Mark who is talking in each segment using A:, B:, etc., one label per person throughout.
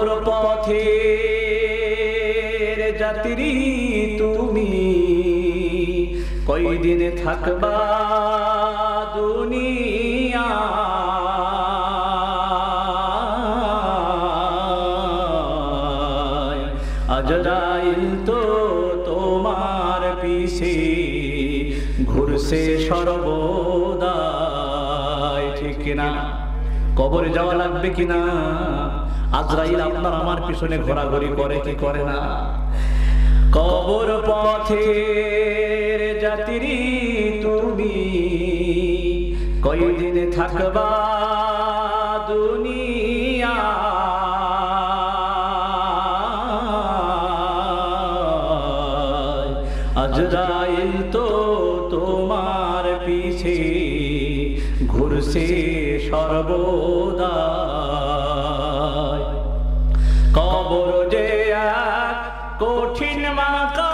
A: কবর পথের যাত্রী তুমি কয়দিন থাকবা দুনিয়া আজরাইল তো তোমার পিছে ঘুরছে সর্বদাই, ঠিক কিনা? কবরে যাওয়া লাগবে কিনা? আজরাইল আপনার আমার পিছনে ঘোরাঘুরি করে কি করে না? কবর পথের যাত্রী তুমি কয়দিন থাকবা দুনিয়া আজরাইল তো তোমার পিছে ঘুরছে সর্বদা। কবর যে এক কঠিন মাকাম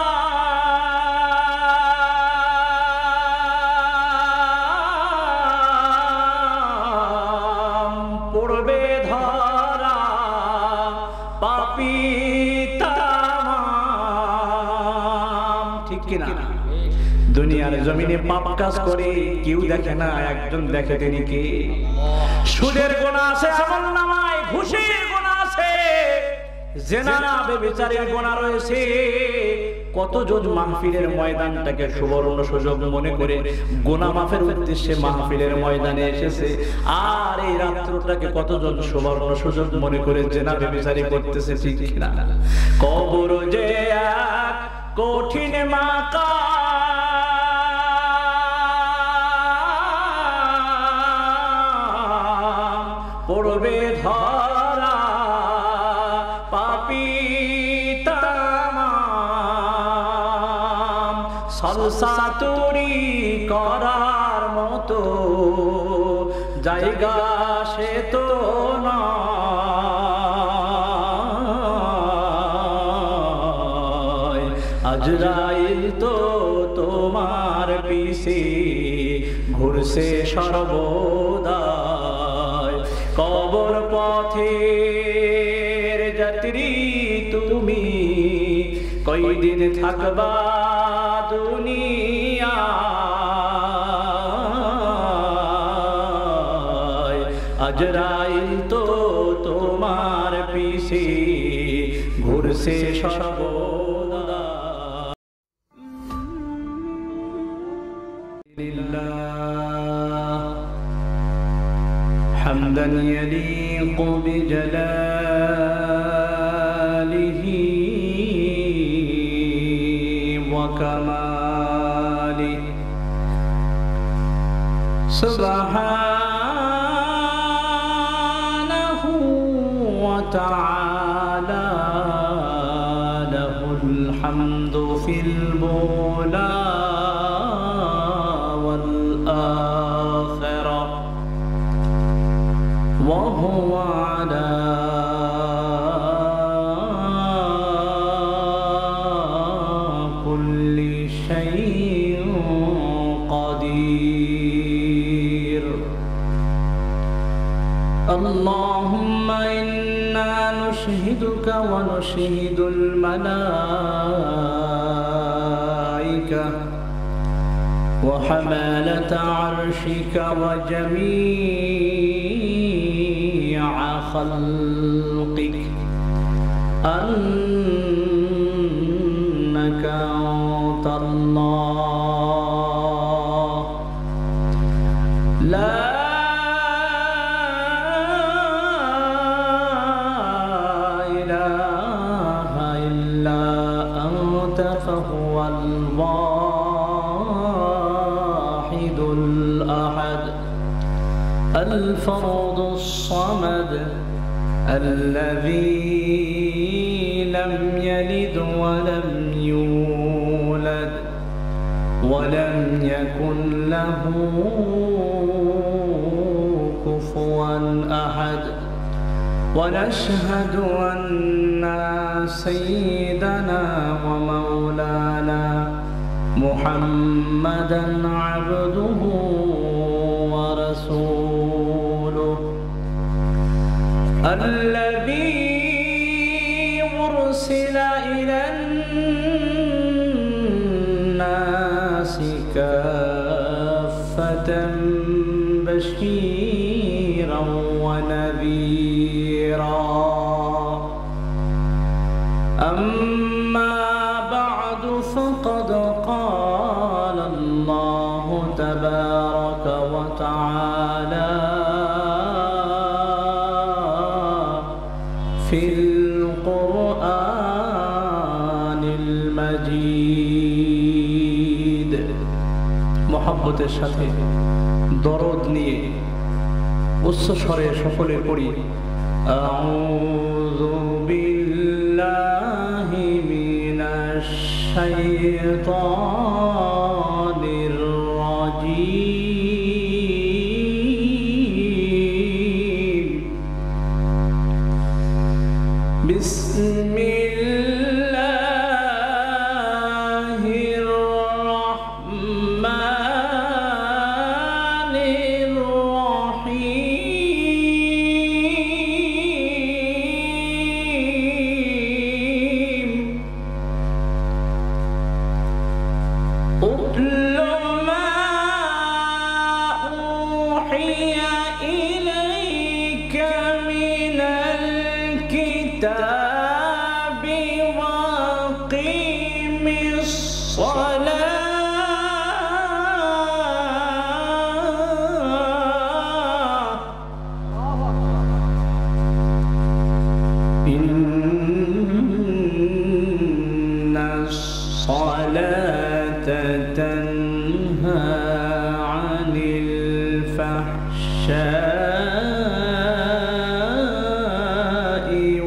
A: পড়বে ধরা পাপী তামাম, ঠিক কিনা? দুনিয়ার জমিনে পাপ কাজ করে কেউ দেখে না, একজন দেখে, তিনি কে? সুদের গুনাহ আছে আমলনামায়, ঘুষের গুনাহ আছে, জিনা ব্যভিচারের গুনাহ রয়েছে। কতজন মাহফিলের ময়দানটাকে সুবর্ণ সুযোগ মনে করে গুনাহ মাফের উদ্দেশ্যে মাহফিলের ময়দানে এসেছে, আর এই রাত্রটাকে কতজন সুবর্ণ সুযোগ মনে করে জিনা ব্যভিচারী করতেছে, ঠিক কিনা? কবর যে এক কঠিন মাকাম পড়বে ধরা পাপী তামাম, সলসাতুরি করার মতো জায়গা সে তো নয়। আজরাইল তো তোমার পিছে ঘুরছে সর্বদাই। কবর পথের যাত্রী তুমি কয়দিন থাকবা দুনিয়া আজরাইল তো তোমার পিছে ঘুরছে সর্বদা। حمدا يليق بجلاله وكماله سبحانه وتعالى له الحمد في الأولى والآخرة وهو على كل شيء قدير. اللهم إنا نشهدك ونشهد الملائكة وحملة عرشك وجميع خلقك أنك أنت الله لا إله إلا أنت فهو الواحد الأحد الفرد الصمد الذي لم يلد ولم يولد ولم يكن له كفوا أحد. ونشهد أن سيدنا ومولانا محمدا عبده ورسوله الذي ফিল কুরআনিল মাজিদ। মুহাব্বতের সাথে দরদ নিয়ে উচ্চ স্বরে সকলে পড়ি আউযু বিল্লাহি মিনাশ শাইতানির রাজীম। বিসমিল্লাহির রাহমানির রহিম। উতলু মা উহিয়া ইলাইকা মিনাল কিতাবি ওয়া আকিমিস সালাহ। ইন্নাস সালাতা তানহা আনিল ফাহশাই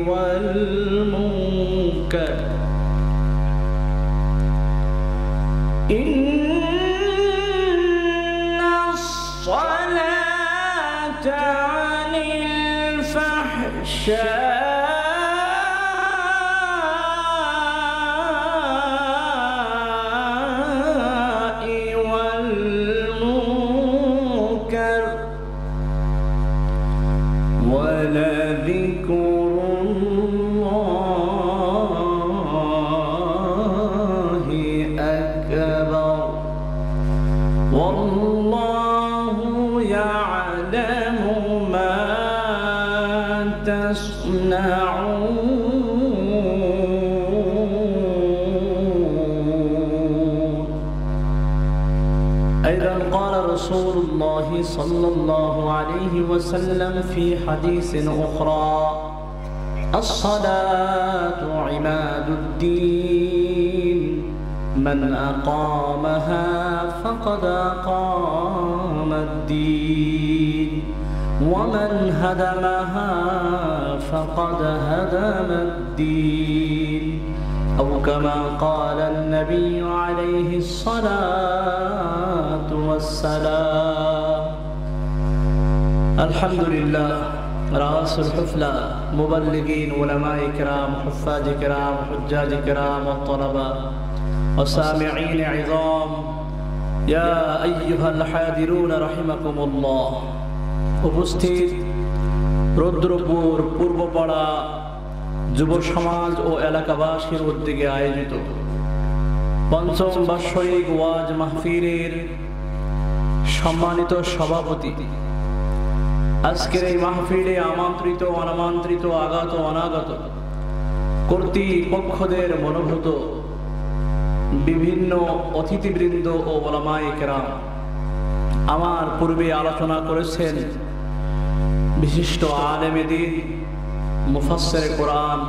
A: ওয়াল মুনকার। ইন্নাস সালাতা আনিল ফাহশাই ওয়াল মুনকার ওয়ালাযিকরুল্লাহি আকবার ওয়াল্লাহু ইয়া'লামু মা তাসনাউন। أيضا قال رسول الله صلى الله عليه وسلم في حديث أخرى الصلاة عماد الدين من أقامها فقد أقام الدين ومن هدمها فقد هدم الدين أو كما قال النبي عليه الصلاة والسلام. الحمد لله رأس الحفلة مبلغين علماء كرام حفاظ كرام حجاج كرام والطلبة وسامعين عظام يا أيها الحاضرون رحمكم الله. উপস্থিত রুদ্রপুর পূর্বপাড়া যুব সমাজ ও এলাকাবাসীর উদ্যোগে আয়োজিত পঞ্চম বার্ষিক ওয়াজ মাহফিলের সম্মানিত সভাপতি, আজকের এই মাহফিলে আমন্ত্রিত অনামন্ত্রিত আগত অনাগত কর্তৃপক্ষদের মনোভূত বিভিন্ন অতিথিবৃন্দ ও উলামায়ে কেরাম, আমার পূর্বে আলোচনা করেছেন বিশিষ্ট আলেমে দ্বীন মুফাসসিরে কোরআন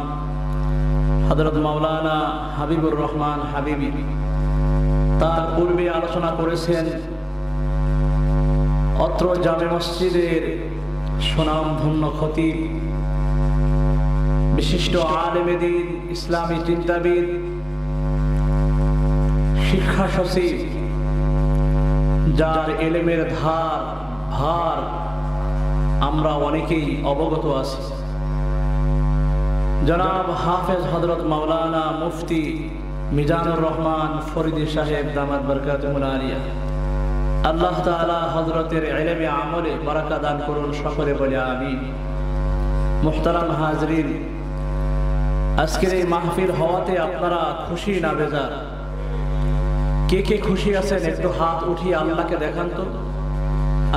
A: হযরত মাওলানা হাবিবুর রহমান হাবিবি। তার পূর্বে আলোচনা করেছেন অত্র জামে মসজিদের সুনামধন্য খতিব, বিশিষ্ট আলেমে দ্বীন, ইসলামী চিন্তাবিদ, শিক্ষা সচিব, যার ইলমের ধার ভার আমরা অনেকেই অবগত আছি, জনাব হাফেজ হযরত মাওলানা মুফতি মিজানুর রহমান ফরিদি সাহেব দামাত বরকাতুহুল আলিয়া। আল্লাহ তাআলা হযরতের ইলমে আমলে বারাকা দান করুন, সকলে বলে আমিন। মুহতারাম হাজরিন, আজকের এই মাহফিল হওয়াতে আপনারা খুশি না বেজার? কে কে খুশি আছেন একটু হাত উঠিয়ে আল্লাহকে দেখান তো।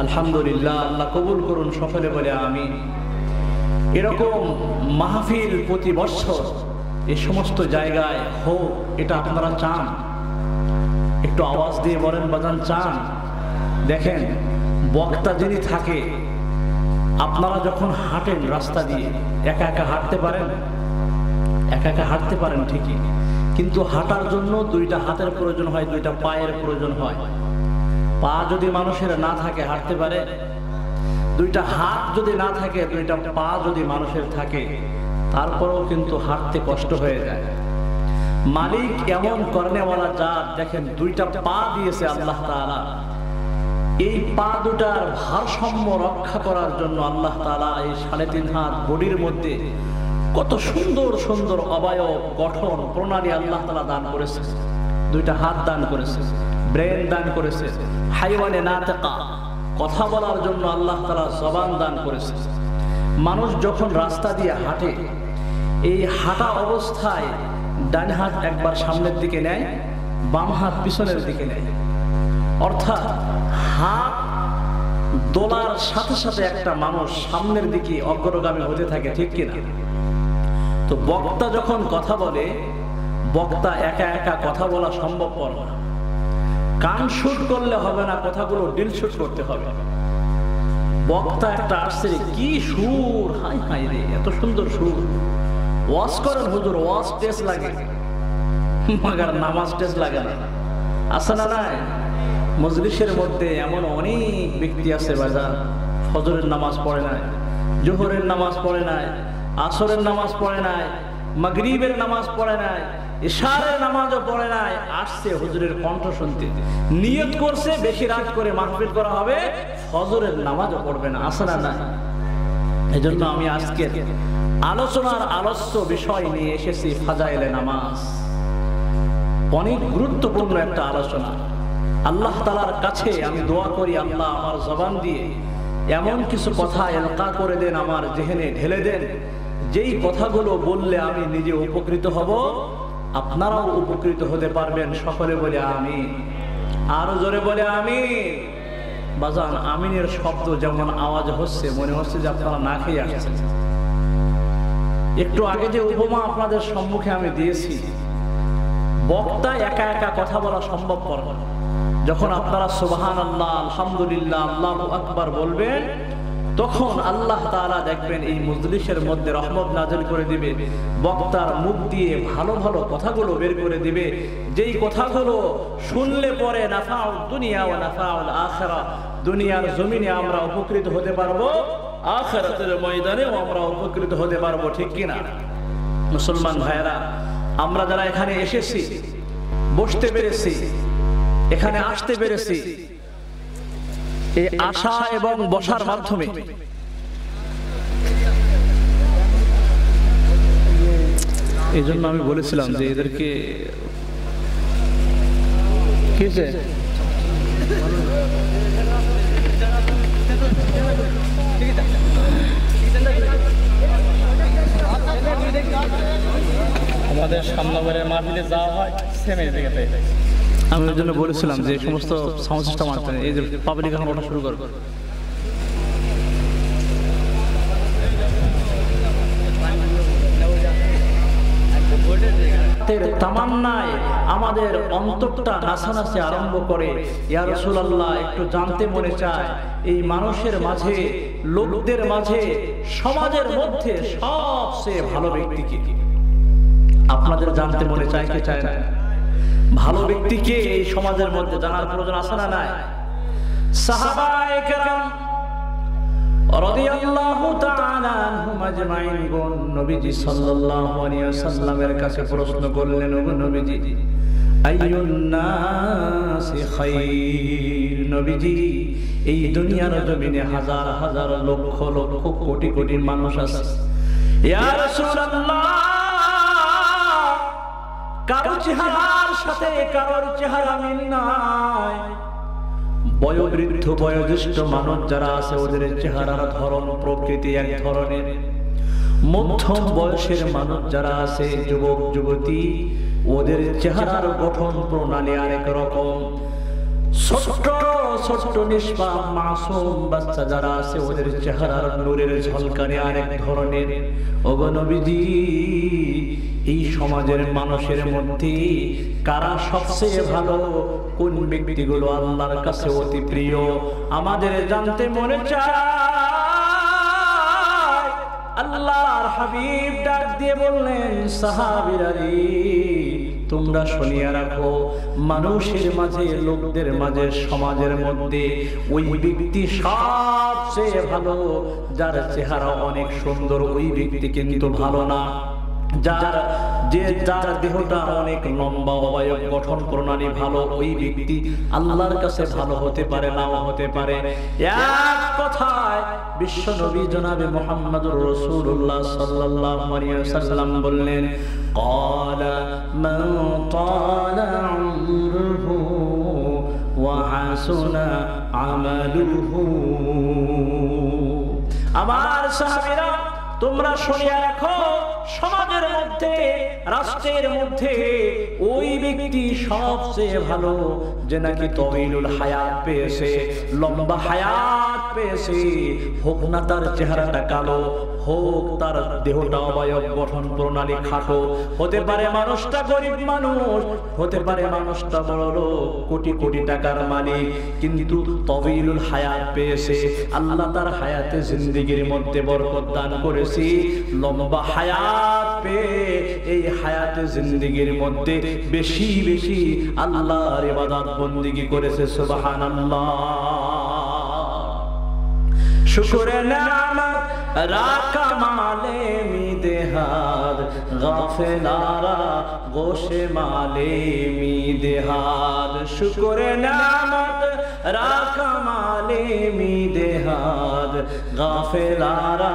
A: আলহামদুলিল্লাহ, আল্লাহ কবুল করুন, সকলে বলে আমিন। এরকম মাহফিল প্রতি বছর এই সমস্ত জায়গায় হোক, এটা আপনারা চান? একটু আওয়াজ দিয়ে বলেন বাজান, চান? দেখেন, বক্তা যিনি থাকে আপনারা যখন হাঁটেন রাস্তা দিয়ে একা একা হাঁটতে পারেন? একা একা হাঁটতে পারেন ঠিকই, কিন্তু হাঁটার জন্য দুইটা হাতের প্রয়োজন হয়, দুইটা পায়ের প্রয়োজন হয়। পা যদি মানুষের না থাকে হাঁটতে পারে? দুইটা হাত যদি না থাকে, দুইটা পা যদি মানুষের থাকে, তারপরেও কিন্তু হাঁটতে কষ্ট হয়ে যায়। মালিক এমন করনেওয়ালা জাত, দেখেন দুইটা পা দিয়েছে আল্লাহ তাআলা। এই পা দুটার ভারসাম্য রক্ষা করার জন্য আল্লাহ তাআলা এই 3.5 হাত বডির মধ্যে কত সুন্দর সুন্দর অবয়ব গঠন প্রণালী আল্লাহ তাআলা দান করেছে। দুইটা হাত দান করেছে, ব্রেন দান করেছে, হাইওয়ানে নাতিকা কথা বলার জন্য আল্লাহ তাআলা জবান দান করেছে। মানুষ যখন রাস্তা দিয়ে হাঁটে, এই হাঁটা অবস্থায় ডান হাত একবার সামনের দিকে নেয়, বাম হাত পিছনের দিকে নেয়, অর্থাৎ হাত দোলার সাথে সাথে একটা মানুষ সামনের দিকে অগ্রগামী হতে থাকে, ঠিক কিনা? তো বক্তা যখন কথা বলে, বক্তা একা একা কথা বলা সম্ভবপর না। কান শুট করলে হবে না, কথাগুলো দিল শুট করতে হবে। বক্তা একটা আসছে, কি সুর, হাই হাই রে, এত সুন্দর সুর। ওয়াজ করেন হুজুর, ওয়াজ টেস্ট লাগে, মাগার নামাজ টেস্ট লাগে না। আছে না নাই? মজলিসের মধ্যে এমন অনেক ব্যক্তি আছে বাজার, ফজরের নামাজ পড়ে নাই, জোহরের নামাজ পড়ে নাই, আসরের নামাজ পড়ে নাই, মাগরিবের নামাজ পড়ে নাই, ইশারের নামাজও পড়ে নাই, আসছে হুজুরের কণ্ঠ শুনতে, নিয়ত করছে বেশি রাত করে মাহফিল করা হবে, ফজরের নামাজও পড়বে না। আছে না নাই? এজন্য আমি আজকে আলোচনার আলস্য বিষয় নিয়ে এসেছি, ফাজাইলে নামাজ। অনেক গুরুত্বপূর্ণ একটা আলোচনা। আল্লাহ তাআলার কাছে আমি দোয়া করি, আল্লাহ আমার জবান দিয়ে এমন কিছু কথা এলকা করে দেন, আমার জেহেনে ঢেলে দেন, যেই কথাগুলো বললে আমি নিজে উপকৃত হব, আপনারাও উপকৃত হতে পারবেন। সকলে বলে আমিন, আরো জোরে বলে আমিন। বাজান, আমিনের শব্দ যেমন আওয়াজ হচ্ছে, মনে হচ্ছে যে আপনারা না খেয়ে আসছেন। একটু আগে যে উপমা আপনাদের সম্মুখে আমি দিয়েছি, বক্তা একা একা কথা বলা সম্ভবপর না। যখন আপনারা সুবহানাল্লাহ, আলহামদুলিল্লাহ, আল্লাহু আকবার বলবেন, তখন আল্লাহ তাআলা দেখবেন এই মজলিসের মধ্যে রহমত নাযিল করে দিবে, বক্তার মুখ দিয়ে ভালো ভালো কথাগুলো বের করে দিবে, যেই কথাগুলো শুনলে পরে নাফাউদ দুনিয়া ওয়া নাফাউল আখিরা, দুনিয়ার জমিনে আমরা উপকৃত হতে পারবো, আখিরাতের ময়দানেও আমরা উপকৃত হতে পারবো, ঠিক কিনা? মুসলমান ভাইরা, আমরা যারা এখানে এসেছি, বসতে পেরেছি, এখানে আসতে পেরেছি, এই আসা এবং বসার মাধ্যমে এই জন্য আমি বলেছিলাম যে এদেরকে
B: আমাদের সামনে মাহফিলে যাওয়া হয় সেম এই জায়গাতে।
A: আমি ওই জন্য বলেছিলাম যে সমস্ত সাউন্ড সিস্টেম আছে, এই যে পাবলিক এখন ওটা শুরু করবে। তামান্নায় আমাদের অন্তরটা নাচানাচি আরম্ভ করে, ইয়া রাসূলুল্লাহ, একটু জানতে মনে চায় এই মানুষের মাঝে, লোকদের মাঝে, সমাজের মধ্যে সবচেয়ে ভালো ব্যক্তি কে? আপনাদের জানতে মনে চায় কি চায় না? ভালো ব্যক্তিকে এই সমাজের মধ্যে জানার প্রয়োজন আছে না নাই? সাহাবায়ে কেরাম রাদিয়াল্লাহু তাআলা আনহুম আজমাইন নবীজি সাল্লাল্লাহু আলাইহি ওয়াসাল্লামের কাছে প্রশ্ন করলেন, ও নবীজি, আইয়ুন নাসি খায়র? নবীজি, এই দুনিয়ার জমিনে হাজার হাজার লক্ষ লক্ষ কোটি কোটি মানুষ আছে, ইয়া রাসূলুল্লাহ, কারো চেহারার সাথে কারোর চেহারা মিল নাই। বয়োবৃদ্ধ বয়োজ্যেষ্ঠ মানুষ যারা আছে, ওদের চেহারার ধরন প্রকৃতি এক ধরনের। মধ্যম বয়সের মানুষ যারা আছে, যুবক যুবতী, ওদের চেহারার গঠন প্রণালী আরেক রকম। ছোট্ট ছোট্ট নিষ্পাপ মাসুম বাচ্চা যারা আছে, ওদের চেহারার নূরের ঝলকানি আরেক ধরনের। ওগো নবীজি, এই সমাজের মানুষের মধ্যে কারা সবচেয়ে ভালো? কোন ব্যক্তিগুলো আল্লাহর কাছে অতি প্রিয়? আমাদের জানতে মনে চায়। আল্লাহর হাবিব ডাক দিয়ে বললেন, সাহাবীরা রে, তোমরা শুনিয়া রাখো, মানুষের মাঝে, লোকদের মাঝে, সমাজের মধ্যে ওই ব্যক্তি সবচেয়ে ভালো যার চেহারা অনেক সুন্দর, ওই ব্যক্তি কিন্তু ভালো না। যার দেহটা অনেক লম্বা, অবয়ব গঠন প্রণালী ভালো, ওই ব্যক্তি আল্লাহর কাছে ভালো হতে পারে, নাও হতে পারে। এক কথায় বিশ্ব নবী জনাবে মুহাম্মদুর রাসূলুল্লাহ সাল্লাল্লাহু আলাইহি ওয়াসাল্লাম বললেন, ক্বালা মান তালা উমরুহু ওয়া হাসুনা আমালুহু। আমার সাহাবীরা, তোমরা শুনিয়া রাখো, সমাজের মধ্যে, রাষ্ট্রের মধ্যে ওই ব্যক্তি সবচেয়ে ভালো যে নাকি তওয়িলুল হায়াত পেয়েছে, লম্বা হায়াত পেয়েছে। হোক না তার চেহারাটা কালো, হোক তার দেহটা অবয়ব গঠন প্রণালী খাটো, হতে পারে মানুষটা গরিব মানুষ, হতে পারে মানুষটা বড় লোক, কোটি কোটি টাকার মালিক, কিন্তু তওয়িলুল হায়াত পেয়েছে। আল্লাহ তার হায়াতে জিন্দেগির মধ্যে বরকত দান করেছে। লম্বা হায়াত পেয়ে এই হায়াতে জিন্দেগির মধ্যে বেশি বেশি আল্লাহর ইবাদত বন্দেগী করেছে। সুবহানাল্লাহ। শুকরে নিয়ামত রাখা মালে মিদেহাদ, গাফেলারা গোশে মালে মিদেহাদ। শুকরে নিয়ামত রাখা মালে মিদেহাদ, গাফেলারা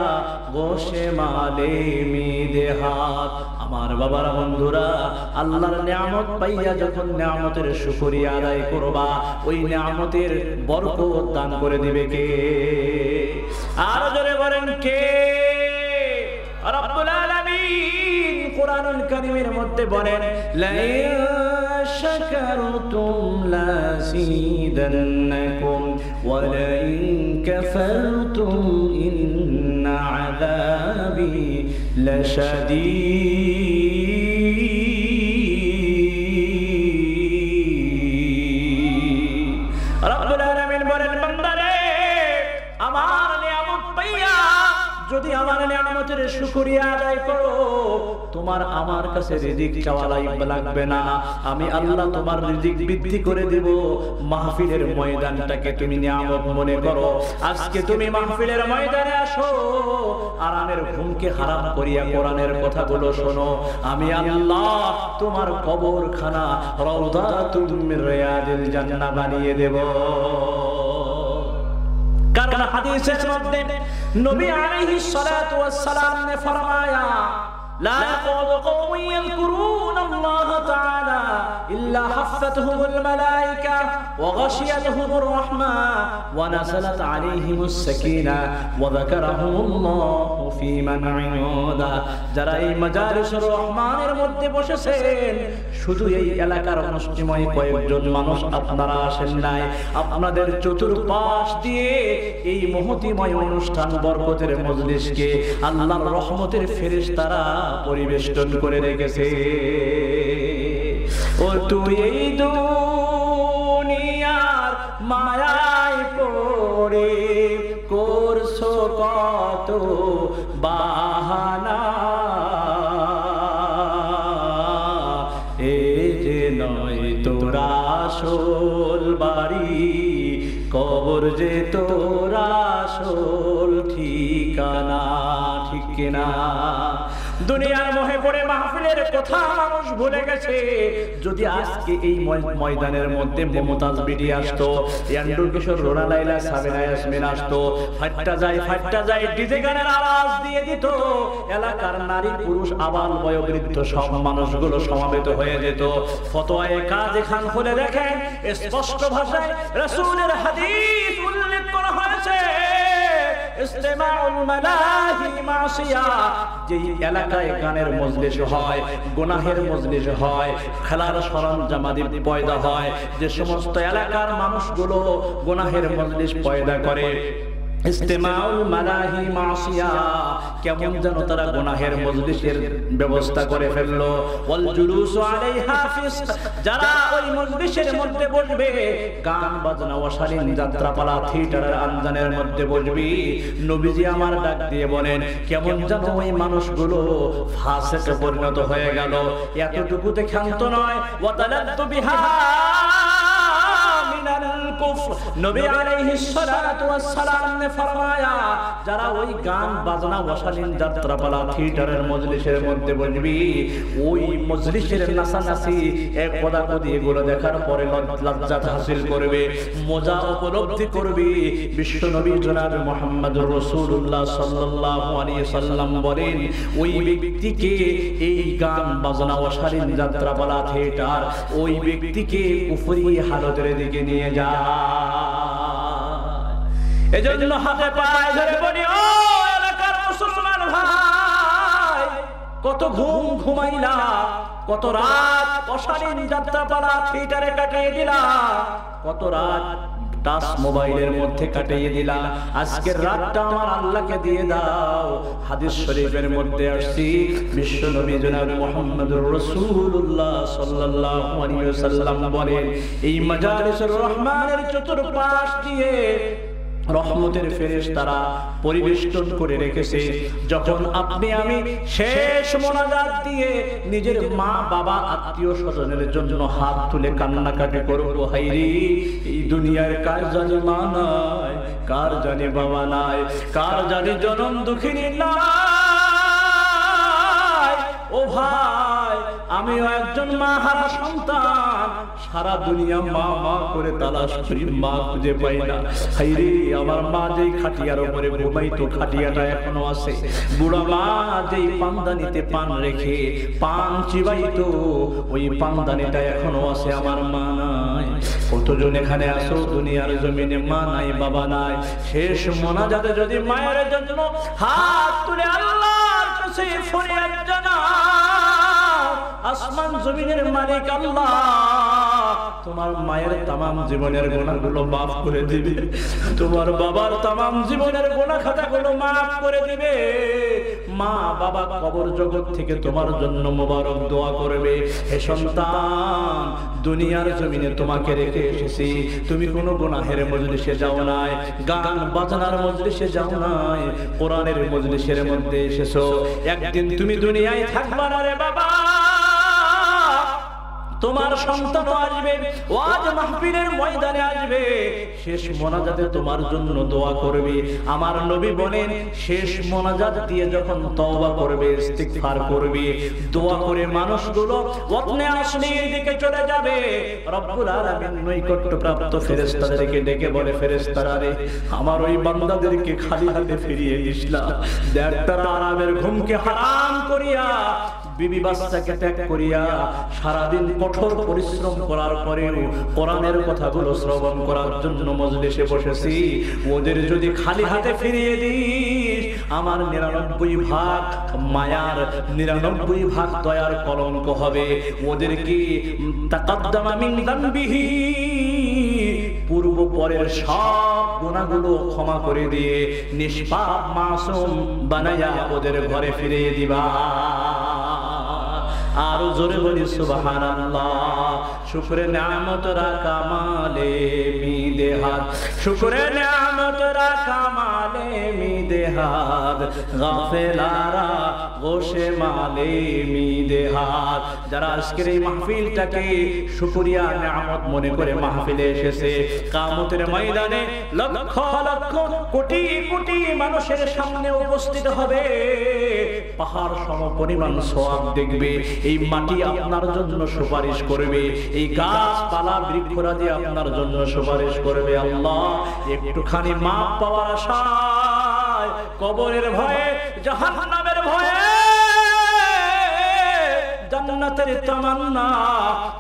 A: গোশে মালে মিদেহাদ। আমার বাবারা, বন্ধুরা, আল্লাহর নিয়ামত পাইয়া যখন নিয়ামতের শুকরিয়া আদায় করবা, ওই নিয়ামতের বরকত দান করে দিবে কে? আর জোরে বলেন কে? রব্বুল আলামিন কুরআনুল কারীমের মধ্যে বলেন, লা ইন শাকারতুম লাযীদান্নাকুম ওয়া লা ইন কাফারতুম ইন্না আযাবি লাশাদীদ। রব্বুল আলামিন বলেন, বান্দারে, আমার নিয়ামত পাইয়া যদি আমার নিয়ামতের শুকরিয়া আদায় করো, তোমার আমার কাছে রিজিক চাওয়া লাগবে না। আমি আল্লাহ তোমার রিজিক বৃদ্ধি করে দেব। মাহফিলের ময়দানটাকে তুমি নিয়ামত মনে করো। আজকে তুমি মাহফিলের ময়দানে আসো, আরামের ঘুমকে হারাম করিয়া কোরআনের কথাগুলো শোনো। আমি আল্লাহ তোমার কবরখানা রাউদাতুম মির রিয়াদিল জান্নাহ বানিয়ে দেব। কারণ হাদিসের মধ্যে নবী আলাইহিস সালাতু ওয়াস সালাম ने फरमाया, لا يقعد قوم يذكرون الله تعالى إلا حفتهم الملائكة وغشيتهم الرحمة ونزلت عليهم السكينة وذكرهم الله في من عنده। যারা এই মাজালিসুর রহমানের মধ্যে বসেছেন, শুধু এই এলাকার মুসলিমই কয়েকজন মানুষ আপনারা আসেন নাই, আপনাদের চতুর্পাশ দিয়ে এই মহতিময় অনুষ্ঠান বরকতের মজলিসকে আল্লাহর রহমতের ফেরেশতারা পরিবেষ্টন করে রেখেছে। ও তুই এই দুনিয়ার মায়ায় পড়ে করছো কত বাহানা, এ যে নয় তোরা আসল বাড়ি, কবর যে তোরা আসল ঠিকানা। ঠিক কিনা? দুনিয়ার মোহে পড়ে মাহফিলের কথা মানুষ ভুলে গেছে। যদি আজকে এই ময়দানের মধ্যে মমতাজ বিডি আসতো, ইয়ান্ডুল কিশোর, রোনা লাইলা, সাবিনা ইয়াসমিন আসতো, ফাট্টা যায় ডিজে গানের আওয়াজ দিয়ে দিত, এলাকার নারী পুরুষ আবাল বয়োবৃদ্ধ সব মানুষগুলো সমাবেত হয়ে যেত। ফতোয়ায়ে কাজী খান খুলে দেখেন, স্পষ্ট ভাষায় রাসূলের হাদিস উল্লেখ করা হয়েছে, ইস্তেমাউল মালাহি মাসিয়া। যেই এলাকায় গানের মজলিস হয়, গুনাহের মজলিস হয়, খেলার সরঞ্জামাদি পয়দা হয়, যে সমস্ত এলাকার মানুষগুলো গুনাহের মজলিস পয়দা করে, ইস্তেমাউল মালাহি মাসিয়া, কেমন যেন তারা গুনাহের মজলিসের ব্যবস্থা করে ফেললো। ওয়াল জুলুসু আলাইহা ফিসক, যারা ওই মজলিসের মধ্যে বসবে, গান বাজনা অশালীন যাত্রাপালা থিয়েটারের আঞ্জানের মধ্যে বসবি, নবীজি আমার ডাক দিয়ে বলেন কেমন যেন ওই মানুষগুলো ফাসিকে পরিণত হয়ে গেল। এতটুকুতে ক্ষান্ত নয়, ওয়াতালাদ্দু বিহা নবী আলাইহিস সালাতু ওয়াস সালাম ने फरमाया, যারা ওই গান বাজনা অশালীন যাত্রাপালা থিয়েটারের মজলিসের মধ্যে বসবি, ওই মজলিসের নাচানাচি এক পদাকদি এগুলো দেখার পরে লজ্জাত হাসিল করবে, মজা উপলব্ধি করবে। বিশ্ব নবী জনাব মুহাম্মদুর রাসূলুল্লাহ সাল্লাল্লাহু আলাইহি সাল্লাম বলেন, ওই ব্যক্তিকে এই গান বাজনা অশালীন যাত্রাপালা থিয়েটার ওই ব্যক্তিকে কুফরি হালতের দিকে নিয়ে যায়। এজন্য হাতে পায়ে ধরে বলি, ও এলাকার মুসলমান ভাই, কত ঘুম ঘুমাইলা, কত রাত অশালীন যাত্রাপালা থিয়েটারে কাটিয়ে দিলা, কত রাত টাচ মোবাইলের মধ্যে কাটিয়ে দিলা। আজকের রাতটা আমার আল্লাহকে দিয়ে দাও। হাদিস শরীফের মধ্যে আসছে, বিশ্ব নবী জনাব মুহাম্মদুর রাসূলুল্লাহ সাল্লাল্লাহু আলাইহি ওয়াসাল্লাম বলেন, এই মাজালিসুর রহমানের চতুর্পাশ দিয়ে রহমতের ফেরেশতারা পরিবেষ্টন করে রেখেছে। যখন আপনি আমি শেষ মোনাজাত দিয়ে নিজের মা বাবা আত্মীয় স্বজনের জন্য হাত তুলে কান্নাকাটি করব, হায়রে এই দুনিয়ার কার জানে মা নাই, কার জানে বাবা নাই, কার জানে জনম দুঃখিনী নাই। ও ভাই, আমিও একজন মা হারা সন্তান, সারা দুনিয়া মা মা করে তালাশ করি, মা খুঁজে পাই না। হায়রে আমার মা যেই খাটিয়ার উপরে ঘুমাইতো, খাটিয়াটা এখনো আছে। বুড়া মা যেই পানদানিতে পান রেখে পান চিবাইতো, ওই পানদানিটা এখনো আছে, আমার মা নাই। কতজন এখানে আসো দুনিয়ার জমিনে মা নাই বাবা নাই, শেষ মোনাজাতে যদি মায়ের জন্য হাত তুলে আল্লাহর কাছে ফরিয়াদ জানাও, আসমান জমিনের মালিক আল্লাহ তোমার মায়ের তামাম জীবনের গুনাহগুলো মাফ করে দিবে, তোমার বাবার তামাম জীবনের গুনাহ খাতাগুলো মাফ করে দিবে। মা বাবা কবর জগৎ থেকে তোমার জন্য মোবারক দোয়া করবে, হে সন্তান দুনিয়ার জমিনে তোমাকে রেখে এসেছি, তুমি কোনো গুনাহের মজলিসে যাও নাই, গান বাজনার মজলিসে যাও নাই, কোরআনের মজলিসের মধ্যে এসেছো। একদিন তুমি দুনিয়ায় থাকবা না রে বাবা, তোমার সন্তান আসবে, ওয়াজ মাহফিলের ময়দানে আসবে, শেষ মোনাজাতে তোমার জন্য দোয়া করবে। আমার নবী বলেন, শেষ মোনাজাত দিয়ে যখন তওবা করবে, ইস্তিগফার করবে, দোয়া করে মানুষগুলো ওয়াতনে আসলির দিকে চলে যাবে। রব্বুল আলামিন নৈকট্যপ্রাপ্ত ফেরেশতাদেরকে ডেকে বলে, ফেরেশতারা রে, আমার ওই বান্দাদেরকে খালি হাতে ফিরিয়ে দিস না। দেখ তারা আরামের ঘুমকে হারাম করিয়া, বিবি বাচ্চাকে ত্যাগ করিয়া সারাদিন কঠোর পরিশ্রম করার পরেও কোরআনের কথাগুলো শ্রবণ করার জন্য মজলিসে বসেছি, ওদের যদি খালি হাতে ফিরিয়ে দিস, আমার ৯৯ ভাগ মায়ার ৯৯ ভাগ দয়ার কলঙ্ক হবে। ওদেরকে তাকাদ্দামা মিন যামবিহি, পূর্ব পরের সব গুনাহগুলো ক্ষমা করে দিয়ে নিষ্পাপ মাসুম বানায়া ওদের ঘরে ফিরিয়ে দিবা। আরো জোরে বলি সুবহানাল্লাহ। শুকরে নিয়ামত রাখা মালে মিদে হাত, শুকরে নিয়ামত রাখা মালে মিদে হাত, গাফেলারা গোশে মালে মিদে হাত। যারা আজকের এই মাহফিলটাকে শুকরিয়া নিয়ামত মনে করে মাহফিলে এসেছে, কিয়ামতের ময়দানে লক্ষ লক্ষ কোটি কোটি মানুষের সামনে উপস্থিত হবে, পাহাড় সমপরিমাণ সওয়াব দেখবে। এই মাটি আপনার জন্য সুপারিশ করবে, এই গাছপালা বৃক্ষরাজি আপনার জন্য সুপারিশ করবে। আল্লাহ একটুখানি মাপ পাওয়ার আশায়, কবরের ভয়ে, জাহান্নামের ভয়ে, জান্নাতের তামান্না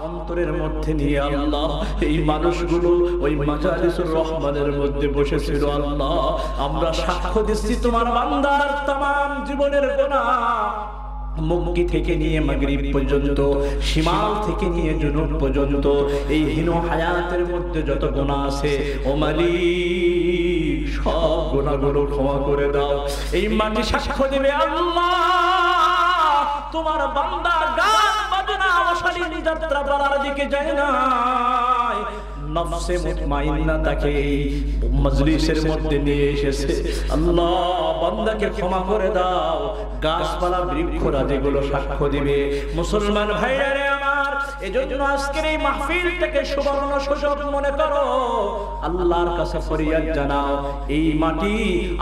A: অন্তরের মধ্যে নিয়ে আল্লাহ এই মানুষগুলো ওই মাজালিসুর রহমানের মধ্যে বসেছিল। আল্লাহ আমরা সাক্ষ্য দিচ্ছি তোমার বান্দার তামাম জীবনের গুনাহ মক্কি থেকে নিয়ে মাগরিব পর্যন্ত, শিমাল থেকে নিয়ে জুনুব পর্যন্ত এই হীন হায়াতের মধ্যে যত গুনাহ আছে ও মালিক সব গুনাহগুলো ক্ষমা করে দাও। এই মাটি সাক্ষ্য দেবে আল্লাহ তোমার বান্দা গান বাজনা অশালীন যাত্রা পালার দিকে যায় না, নফসে মুতমাইন্না তাকে এই মজলিসের মধ্যে নিয়ে এসেছে। আল্লাহ বান্দাকে ক্ষমা করে দাও। গাছপালা বৃক্ষরা যেগুলো সাক্ষ্য দিবে মুসলমান ভাইরা রে আমার, এজন্য আজকের এই মাহফিলটাকে সুবর্ণ সুযোগ মনে করো, আল্লাহর কাছে ফরিয়াদ জানাও। এই মাটি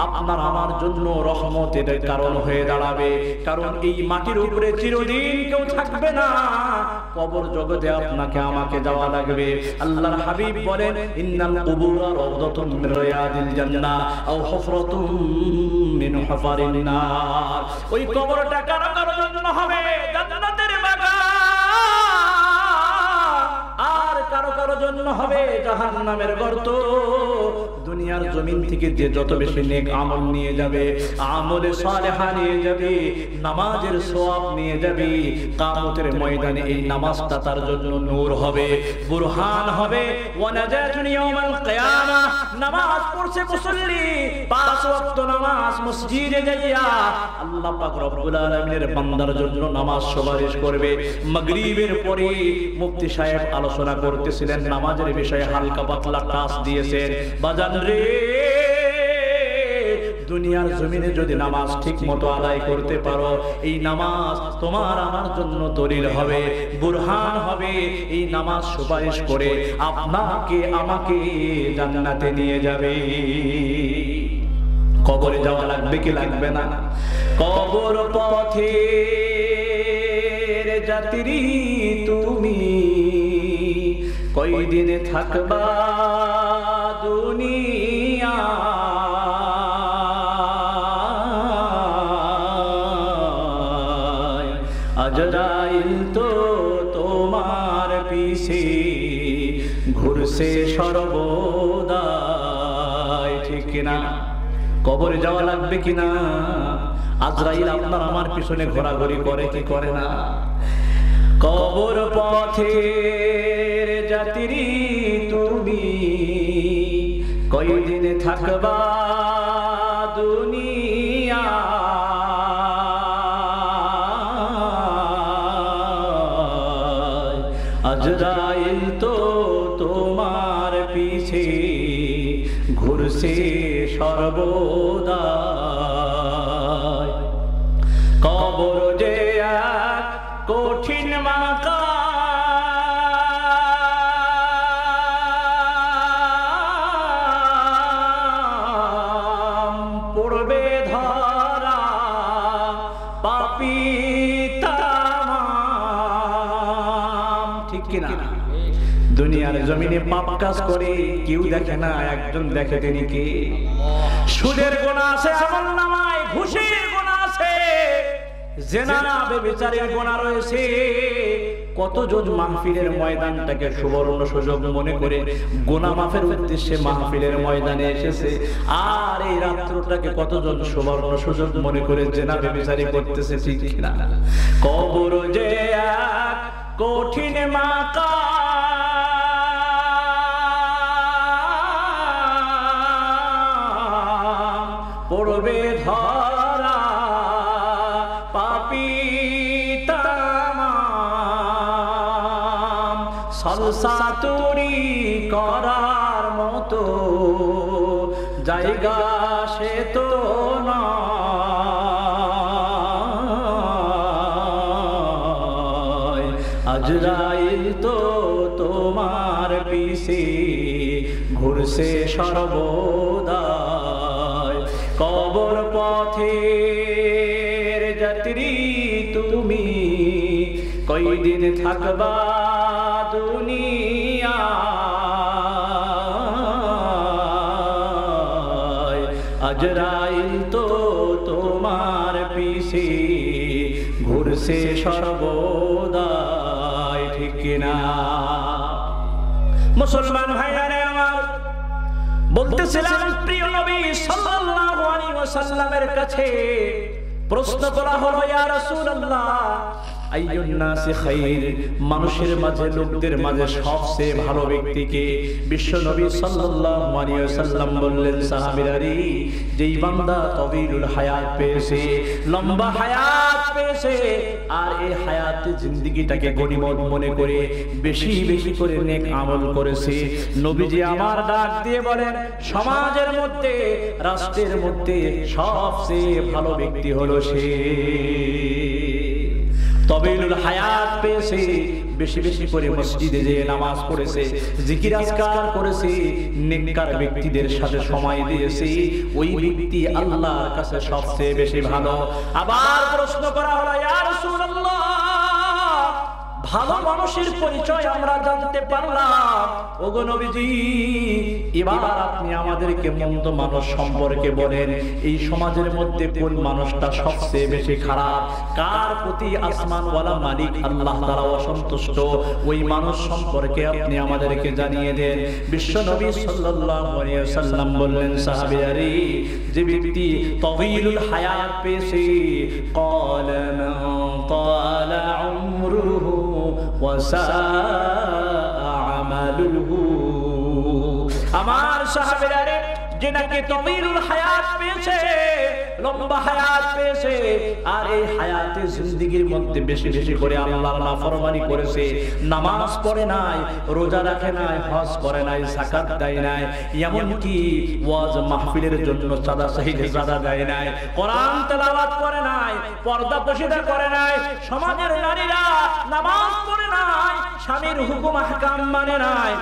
A: আপনার আমার জন্য রহমতের কারণ হয়ে দাঁড়াবে, কারণ এই মাটির উপরে চিরদিন কেউ থাকবে না, কবর জগতে আপনাকে আমাকে যাওয়া লাগবে। আল্লাহর হাবিব বলেন ইন্নাল কুবুরা রাওদাতুম মিন রিয়াদিল জান্নাহ আও হুফরাতুম মিন হুফারিন নার। ওই কবরটা কারো কারো জন্য হবে জান্নাতের বাগান, আর কারো কারো জন্য হবে জাহান্নামের গর্ত। দুনিয়ার জমিন থেকে যে যত বেশি নেক আমল নিয়ে যাবে, আমলে সালেহা নিয়ে যাবে, নামাজের সওয়াব নিয়ে যাবে, কিয়ামতের ময়দানে এই নামাজটা তার জন্য নূর হবে, বুরহান হবে। ওয়া নাজাতুন ইয়াউমাল কিয়ামা, নামাজ পড়ছে মুসল্লি, 5 ওয়াক্ত নামাজ মসজিদে যাইয়া আল্লাহ পাক রব্বুল আলামিনের বান্দার জন্য নামাজ সুপারিশ করবে। মাগরিবের পরে মুফতি সাহেব আলোচনা করতেছিলেন, নামাজের বিষয়ে হালকা পাতলা টাচ দিয়েছেন। বাজান রে, দুনিয়ার জমিনে যদি নামাজ ঠিক মতো আদায় করতে পারো, এই নামাজ তোমার আমার জন্য দলিল হবে, বুরহান হবে। এই নামাজ সুপারিশ করে আপনাকে আমাকে জান্নাতে নিয়ে যাবে। কবরে যাওয়া লাগবে কি লাগবে না? কবর পথের যাত্রী তুমি, কয়দিন থাকবা দুনিয়া, আজরাইল তো তোমার পিছে ঘুরছে সর্বদাই, ঠিক কিনা? কবরে যাওয়া লাগবে কিনা? আজরাইল আপনার আমার পিছনে ঘোরাঘুরি করে কি করে না? কবর পথের যাত্রী তুমি, কয়দিন থাকবা দুনিয়া, আজরাইল তো তোমার পিছে ঘুরছে সর্বদা। কবর যে এক কঠিন মাকাম, পড়বে ধরা পাপী তামাম, ঠিক কিনা? দুনিয়ার জমিনে পাপ কাজ করে কেউ দেখে না, একজন দেখে, তিনি কে? সুদের গুনাহ আছে আমলনামায়, ঘুষের গুনাহ আছে, জিনা ব্যভিচারের গুনাহ রয়েছে। কতজন মাহফিলের ময়দানটাকে সুবর্ণ সুযোগ মনে করে গুনাহ মাফের উদ্দেশ্যে মাহফিলের ময়দানে এসেছে, আর এই রাত্রটাকে কতজন সুবর্ণ সুযোগ মনে করে জিনা ব্যভিচারী করতেছে, ঠিক কিনা? কবর যে এক কঠিন মাকাম, পড়বে ধরা পাপী তামাম, সলসা তুরি করার মতো জায়গা সে তো না, আজরাইল তো তোমার পিছে ঘুরছে সর্বদাই। কবর পথের যাত্রী তুমি, কয়দিন থাকবা দুনিয়া, আজরাইল তো তোমার পিছে ঘুরছে সর্বদাই, ঠিক কিনা? মুসলমান ভাইরা আমার, বলতেছিলাম প্রিয় নবী সাল্লাল্লাহু আলাইহি ওয়াসাল্লামের কাছে প্রশ্ন করা হলো ইয়া রাসূলুল্লাহ আইয়ুন নাসি খায়র, মানুষের মাঝে লোকদের মাঝে সবচেয়ে ভালো ব্যক্তিকে? বিশ্ব নবী সাল্লাল্লাহু আলাইহি ওয়াসাল্লাম বললেন সাহাবীরা রে, যেই বান্দা তাওয়িলুল হায়াত পেয়েছে, লম্বা হায়াত পেয়েছে, আর এই হায়াতে জিন্দেগিটাকে গনিমত মনে করে বেশি বেশি করে নেক আমল করেছে। নবীজি আমার ডাক দিয়ে বলেন সমাজের মধ্যে, রাষ্ট্রের মধ্যে সবচেয়ে ভালো ব্যক্তি হলো সে। তাওয়িলুল হায়াত পেয়েছে, বেশি বেশি করে মসজিদে যেয়ে নামাজ পড়েছে, জিকির আজকার করেছে, নেককার ব্যক্তিদের সাথে সময় দিয়েছে, ওই ব্যক্তি আল্লাহর কাছে সবচেয়ে বেশি ভালো। আবার প্রশ্ন করা হলো ইয়া রাসূলুল্লাহ, ভালো মানুষের পরিচয় আমরা জানতে পারলাম, ওগো নবীজি এবার আপনি আমাদেরকে মন্দ মানুষ সম্পর্কে বলেন। এই সমাজের মধ্যে কোন মানুষটা সবচেয়ে বেশি খারাপ, কার প্রতি আসমানওয়ালা মালিক আল্লাহ তাআলা অসন্তুষ্ট, ওই মানুষ সম্পর্কে আপনি আমাদেরকে জানিয়ে দেন। বিশ্ব নবী সাল্লাল্লাহু আলাইহি ওয়াসাল্লাম বললেন সাহাবীরা রে, যে ব্যক্তি তাওয়িলুল হায়াত পেয়েছে, ক্বালা মান তালা উমরুহু ওয়া সাআ আমালুহু, আমার সাহাবীরা রে, যে নাকি তাওয়িলুল হায়াত পেয়েছে, লম্বা হায়াত পেয়েছে, আর এই হায়াতে জিন্দেগির মধ্যে বেশি বেশি করে আল্লাহর নাফরমানি করেছে, নামাজ পড়ে নাই, রোজা রাখে নাই, হজ করে নাই, যাকাত দেয় নাই, এমনকি ওয়াজ মাহফিলের জন্য চাঁদা চাইলে চাঁদা দেয় নাই, কোরআন তেলাওয়াত করে নাই, পর্দা পশিদা করে নাই, সমাজের নারীরা নামাজ পড়ে নাই, স্বামীর হুকুম আহকাম মানে নাই,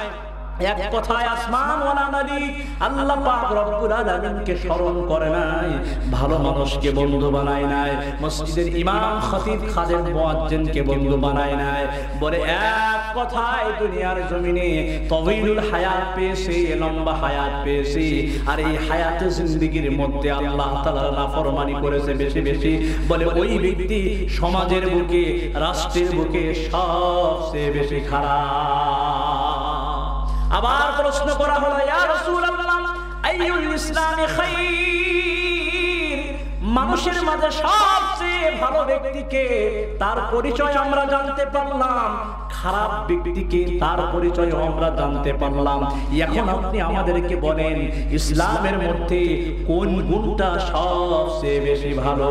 A: এক কথায় আসমান ওয়ালা মালিক আল্লাহ পাক রব্বুল আলামিনকে স্মরণ করে নাই, ভালো মানুষকে বন্ধু বানায় নাই, মসজিদের ইমাম খতিব খাদেম মুয়াজ্জিনকে বন্ধু বানায় নাই, বলে এক কথায় দুনিয়ার জমিনে তাওয়িলুল হায়াত পেয়েছে, লম্বা হায়াত পেয়েছে, আর এই হায়াতে জিন্দেগির মধ্যে আল্লাহ তাআলার নাফরমানি করেছে বেশি বেশি, বলে ওই ব্যক্তি সমাজের বুকে, রাষ্ট্রের বুকে সবচেয়ে বেশি খারাপ। আবার প্রশ্ন করা হলো ইয়া রাসূলুল্লাহ আইয়ুল ইসলামি খায়র, মানুষের মাঝে সবচেয়ে ভালো ব্যক্তিকে, তার পরিচয় আমরা জানতে পারলাম, খারাপ ব্যক্তিকে তার পরিচয় আমরা জানতে পারলাম, এখন আপনি আমাদেরকে বলেন ইসলামের মধ্যে কোন গুণটা সবচেয়ে বেশি ভালো?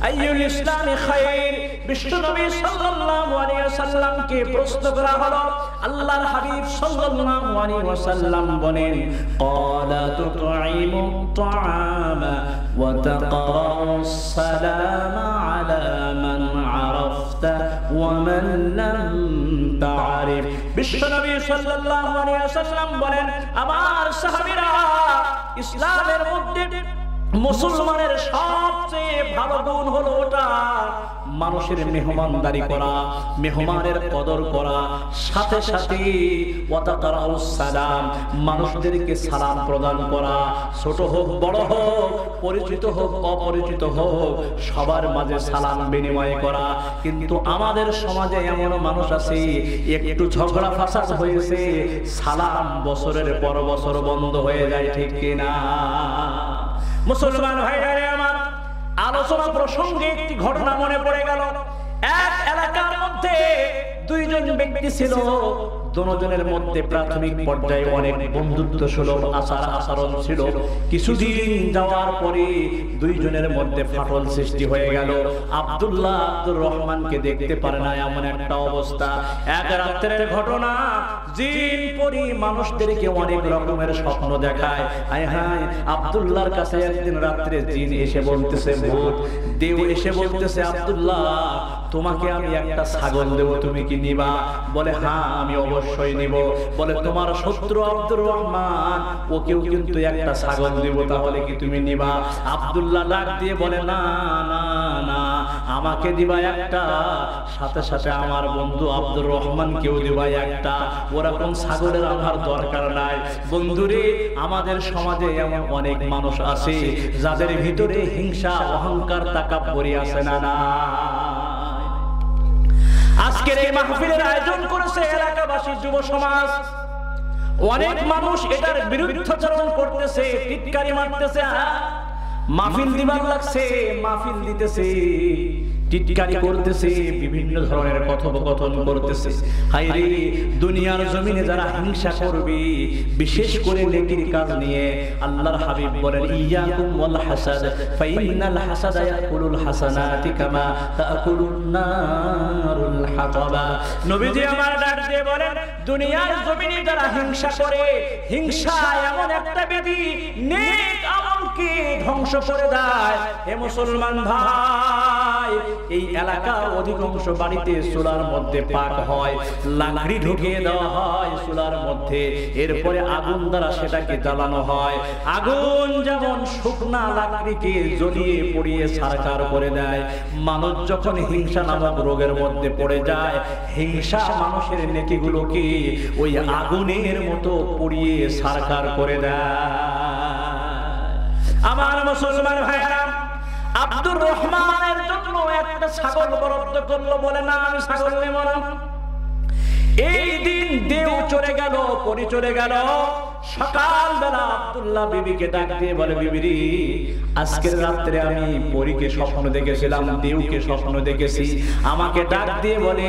A: আইয়ুল ইসলামি খায়র, বিশ্বনবী সাল্লাল্লাহু আলাইহি ওয়াসাল্লামকে প্রশ্ন করা হলো, আল্লাহর হাবিব সাল্লাল্লাহু আলাইহি ওয়াসাল্লাম বলেন ক্বালা তুতঈমু আত-তাআমা ওয়া তাকরাউস সালামা আলা মান আরাফতা ওয়া মান লাম তা'রিফ। বিশ্বনবী সাল্লাল্লাহু আলাইহি ওয়াসাল্লাম বলেন আমার সাহাবীরা, ইসলামের মধ্যে মুসলমানের সবচেয়ে ভালো গুণ হলো ওটা মানুষের মেহমানদারি করা, মেহমানের কদর করা, সাথে সাথে ওয়াতাকারাউস সালাম, মানুষদেরকে সালাম প্রদান করা, ছোট হোক বড় হোক, পরিচিত হোক অপরিচিত হোক, সবার মাঝে সালাম বিনিময় করা। কিন্তু আমাদের সমাজে এমন মানুষ আছে, একটু ঝগড়া ফাসাদ হয়েছে, সালাম বছরের পর বছর বন্ধ হয়ে যায়, ঠিক কিনা? মুসলমান ভাইরা আমার, আলোচনা প্রসঙ্গে একটি ঘটনা মনে পড়ে গেল। এক এলাকার মধ্যে দুইজন ব্যক্তি ছিল, দুজনের মধ্যে প্রাথমিক পর্যায়ে অনেক বন্ধুত্ব সুলভ আচার আচরণ ছিল। কিছুদিন যাওয়ার পরে দুইজনের মধ্যে ফাটল সৃষ্টি হয়ে গেল। আব্দুল্লাহ আব্দুর রহমানকে দেখতে পারে না, এমন একটা অবস্থা। এক রাতের ঘটনা, জিন পরি মানুষদেরকে অনেক রকমের স্বপ্ন দেখায়। হায় হায়, আব্দুল্লাহর কাছে একদিন রাত্রে জিন এসে বলতেছে, ভূত দেও এসে বলতেছে, আব্দুল্লাহ তোমাকে আমি একটা ছাগল দেব, তুমি কি নিবা? বলে হ্যাঁ আমি অবশ্যই নিব। বলে তোমার শত্রু আব্দুর রহমান, ওকেও কিন্তু একটা ছাগল দেব, তাহলে কি তুমি নিবা? আব্দুল্লাহ ডাক দিয়ে বলে না না না, আমাকে দিবা একটা, সাথে সাথে আমার বন্ধু আব্দুর রহমানকেও দিবা একটা, ওরকম ছাগলের আমার দরকার নাই। বন্ধুরে, আমাদের সমাজে এমন অনেক মানুষ আছে যাদের ভিতরে হিংসা, অহংকার, তাকাব্বুরি আছে না না? আজকের এই মাহফিলের আয়োজন করেছে এলাকাবাসী, যুব সমাজ। অনেক মানুষ এটার বিরুদ্ধাচরণ করতেছে, টিটকারি মারতেছে। মাহফিল দিবার লাগছে, মাহফিল দিতেছে, টিটকারি করতেছে, বিভিন্ন ধরনের কথোপকথন করতেছে। হায়রে দুনিয়ার জমিনে যারা হিংসা করবে, বিশেষ করে নেকির কাজ নিয়ে, আল্লাহর হাবিব বলেন ইয়াকুম ওয়াল হাসাদ ফাইনাল হাসাদা ইয়াকুলুল হাসানাতি কামা তাকুলুন নারুল হাতাবা। নবীজি আমার ডাক দিয়ে বলেন দুনিয়ার জমিনে যারা হিংসা করে, হিংসা এমন একটা ব্যাধি নেক আমলকে ধ্বংস করে দেয়। হে মুসলমান ভাই, এই এলাকা অধিকাংশ বাড়িতে চুলার মধ্যে পাক হয়, লাকড়ি ঢুকিয়ে দেওয়া হয় চুলার মধ্যে, এরপরে আগুন দ্বারা সেটাকে জ্বালানো হয়। আগুন যেমন শুকনা লাকড়িকে জ্বলিয়ে পুড়িয়ে ছারখার করে দেয়, মানুষ যখন হিংসা নামক রোগের মধ্যে পড়ে যায়, হিংসা মানুষের নেকিগুলোকে ওই আগুনের মতো পুড়িয়ে ছারখার করে দেয়। আমার মুসলমান ভাইরা, আব্দুর রহমানের জন্য একটা ছাগল বরাদ্দ করলো, বলে না আমি ছাগল নেব না। এই দিন দেও চলে গেল, পরি চলে গেল। সকালবেলা আব্দুল্লাহ বিবিকে ডাক দিয়ে বলে বিবিরি, আজকের রাত্রে আমি পরীকে স্বপ্ন দেখেছিলাম, দেউকে স্বপ্ন দেখেছি। আমাকে ডাক দিয়ে বলে